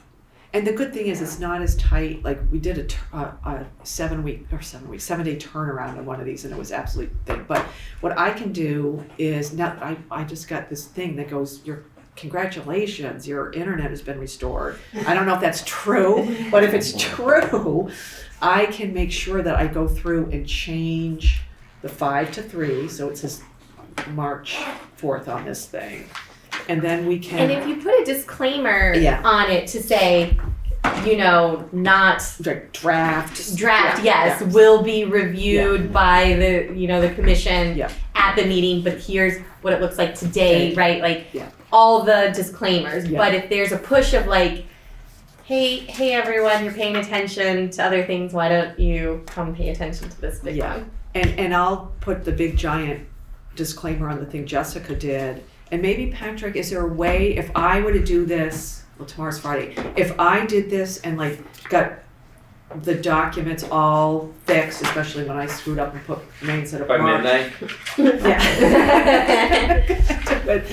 And the good thing is it's not as tight. Like we did a 7 day turnaround on one of these and it was absolutely thick. But what I can do is now I just got this thing that goes, congratulations, your internet has been restored. I don't know if that's true, but if it's true, I can make sure that I go through and change the 5 to 3. So it says March 4th on this thing. And then we can. And if you put a disclaimer on it to say, not draft, will be reviewed by the commission at the meeting, but here's what it looks like today, right? All the disclaimers. Yeah. But if there's a push of hey everyone, you're paying attention to other things, why don't you come pay attention to this big one? And I'll put the big giant disclaimer on the thing Jessica did. And maybe Patrick, is there a way if I were to do this, well tomorrow's Friday, if I did this and got the documents all fixed, especially when I screwed up and put May instead of By March. midnight? Yeah. But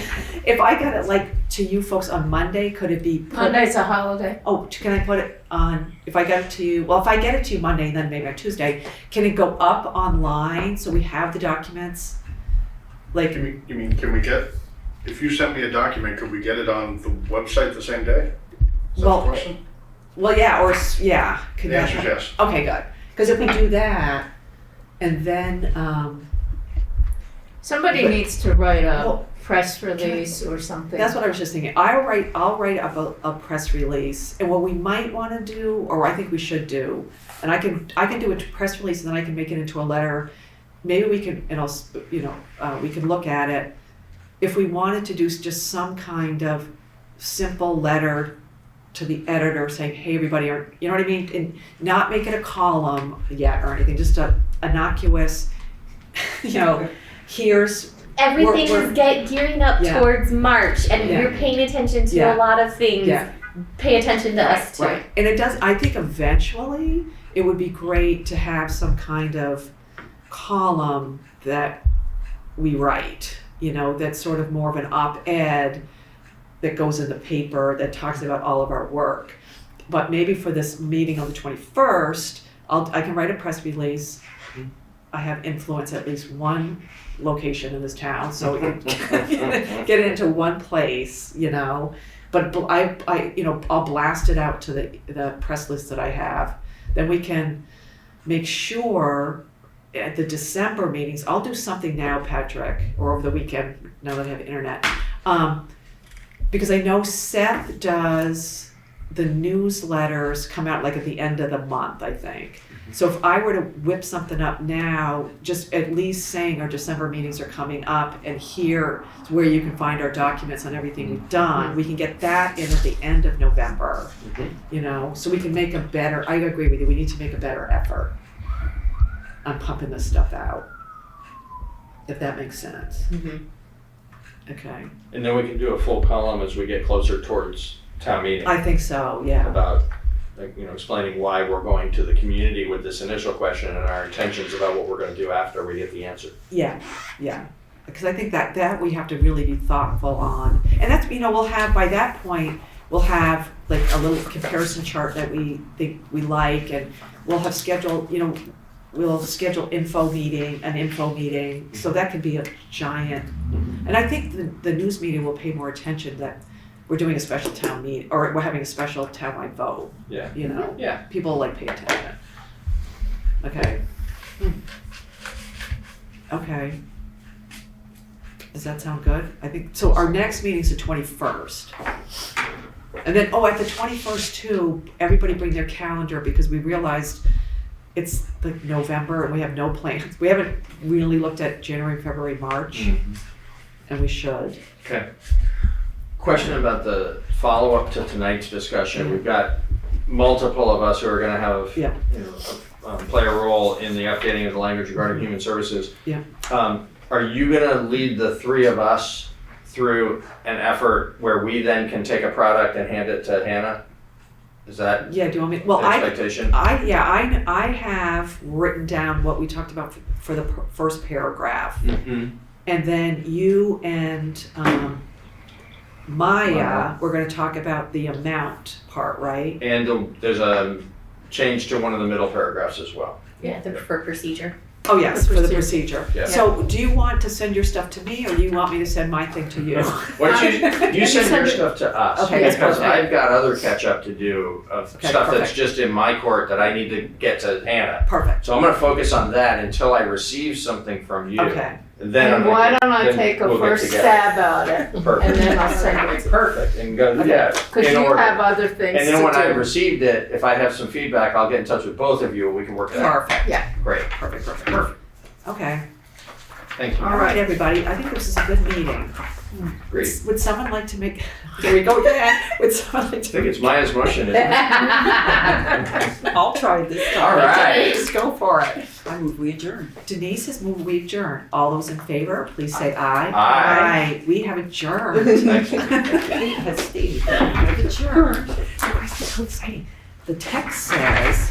if I got it to you folks on Monday, could it be put? Monday's a holiday. Oh, can I put it on, if I get it to you, well, if I get it to you Monday and then maybe on Tuesday, can it go up online so we have the documents? Like, You mean, can we get, if you sent me a document, could we get it on the website the same day? Is that Well, the question? well, yeah, or, yeah. could The that- answer is yes. Okay, good. Because if we do that, and then, Somebody But- needs to write a Well, press release or something. that's what I was just thinking. I'll write up a press release, and what we might want to do, or I think we should do, and I can do a press release, and then I can make it into a letter. Maybe we can, and we can look at it. If we wanted to do just some kind of simple letter to the editor saying, "Hey, everybody," or you know what I mean, and not make it a column yet or anything, just a innocuous, here's. Everything We're- is gearing up Yeah. towards March, and Yeah. you're paying attention to Yeah. a lot of things. Yeah. Pay attention to us too. Right, and it does, I think eventually it would be great to have some kind of column that we write, that's sort of more of an op-ed that goes in the paper that talks about all of our work. But maybe for this meeting on the 21st, I can write a press release. I have influence at least one location in this town, so we can get it into one place, But I'll blast it out to the press list that I have. Then we can make sure at the December meetings, I'll do something now, Patrick, or over the weekend, now that I have internet. Because I know Seth does the newsletters come out like at the end of the month, I think. So if I were to whip something up now, just at least saying our December meetings are coming up and here is where you can find our documents on everything we've done, we can get that in at the end of November, so we can make I agree with you, we need to make a better effort on pumping this stuff out, if that makes sense. Okay, And then we can do a full column as we get closer towards town meeting I think so, yeah. about, explaining why we're going to the community with this initial question and our intentions about what we're going to do after we get the answer. Yeah, because I think that we have to really be thoughtful on, and that's we'll have by that point we'll have like a little comparison chart that we think we like, and we'll have scheduled we'll schedule an info meeting, so that could be a giant, and I think the news media will pay more attention that we're doing a special town meeting or we're having a special townwide vote. Yeah. Yeah. People pay attention. Okay. Okay. Does that sound good? I think, so our next meeting's the 21st. And then, at the 21st too, everybody bring their calendar because we realized it's like November and we have no plans. We haven't really looked at January, February, March, and we should. Okay. Question about the follow-up to tonight's discussion. We've got multiple of us who are going to have play a role in the updating of the language regarding human services. Yeah. Are you going to lead the three of us through an effort where we then can take a product and hand it to Hannah? Is that Yeah, do you want me? Well, the expectation? I have written down what we talked about for the first paragraph, and then you and Maya, we're going to talk about the amount part, right? And there's a change to one of the middle paragraphs as well. Yeah, for procedure. Oh yes, for the procedure. Yeah. So, do you want to send your stuff to me, or do you want me to send my thing to you? Why don't you send your stuff to us? Okay, that's because perfect. I've got other catch up to do of Okay, stuff that's perfect. just in my court that I need to get to Hannah. Perfect. So I'm going to focus on that until I receive something from you. Okay. And then And why don't I then take a we'll get first together. stab at it, Perfect. and then I'll send it to you. Perfect. And go Okay. Because in you order. have other things And to then when I've do. received it, if I have some feedback, I'll get in touch with both of you and we can work it out. Perfect. Yeah. Great. Perfect. Okay. Thank you. All right, everybody. I think this is a good meeting. Great. Would someone like to make? Here we go again. Would someone like I to? think it's Maya's motion, isn't it? I'll try this time. All right. Denise, go for it. I move we adjourn. Denise has moved. We adjourn. All those in favor, please say aye. Aye. We have adjourned. Thank you. Kate has stated that we have adjourned. Oh, this is so exciting. The text says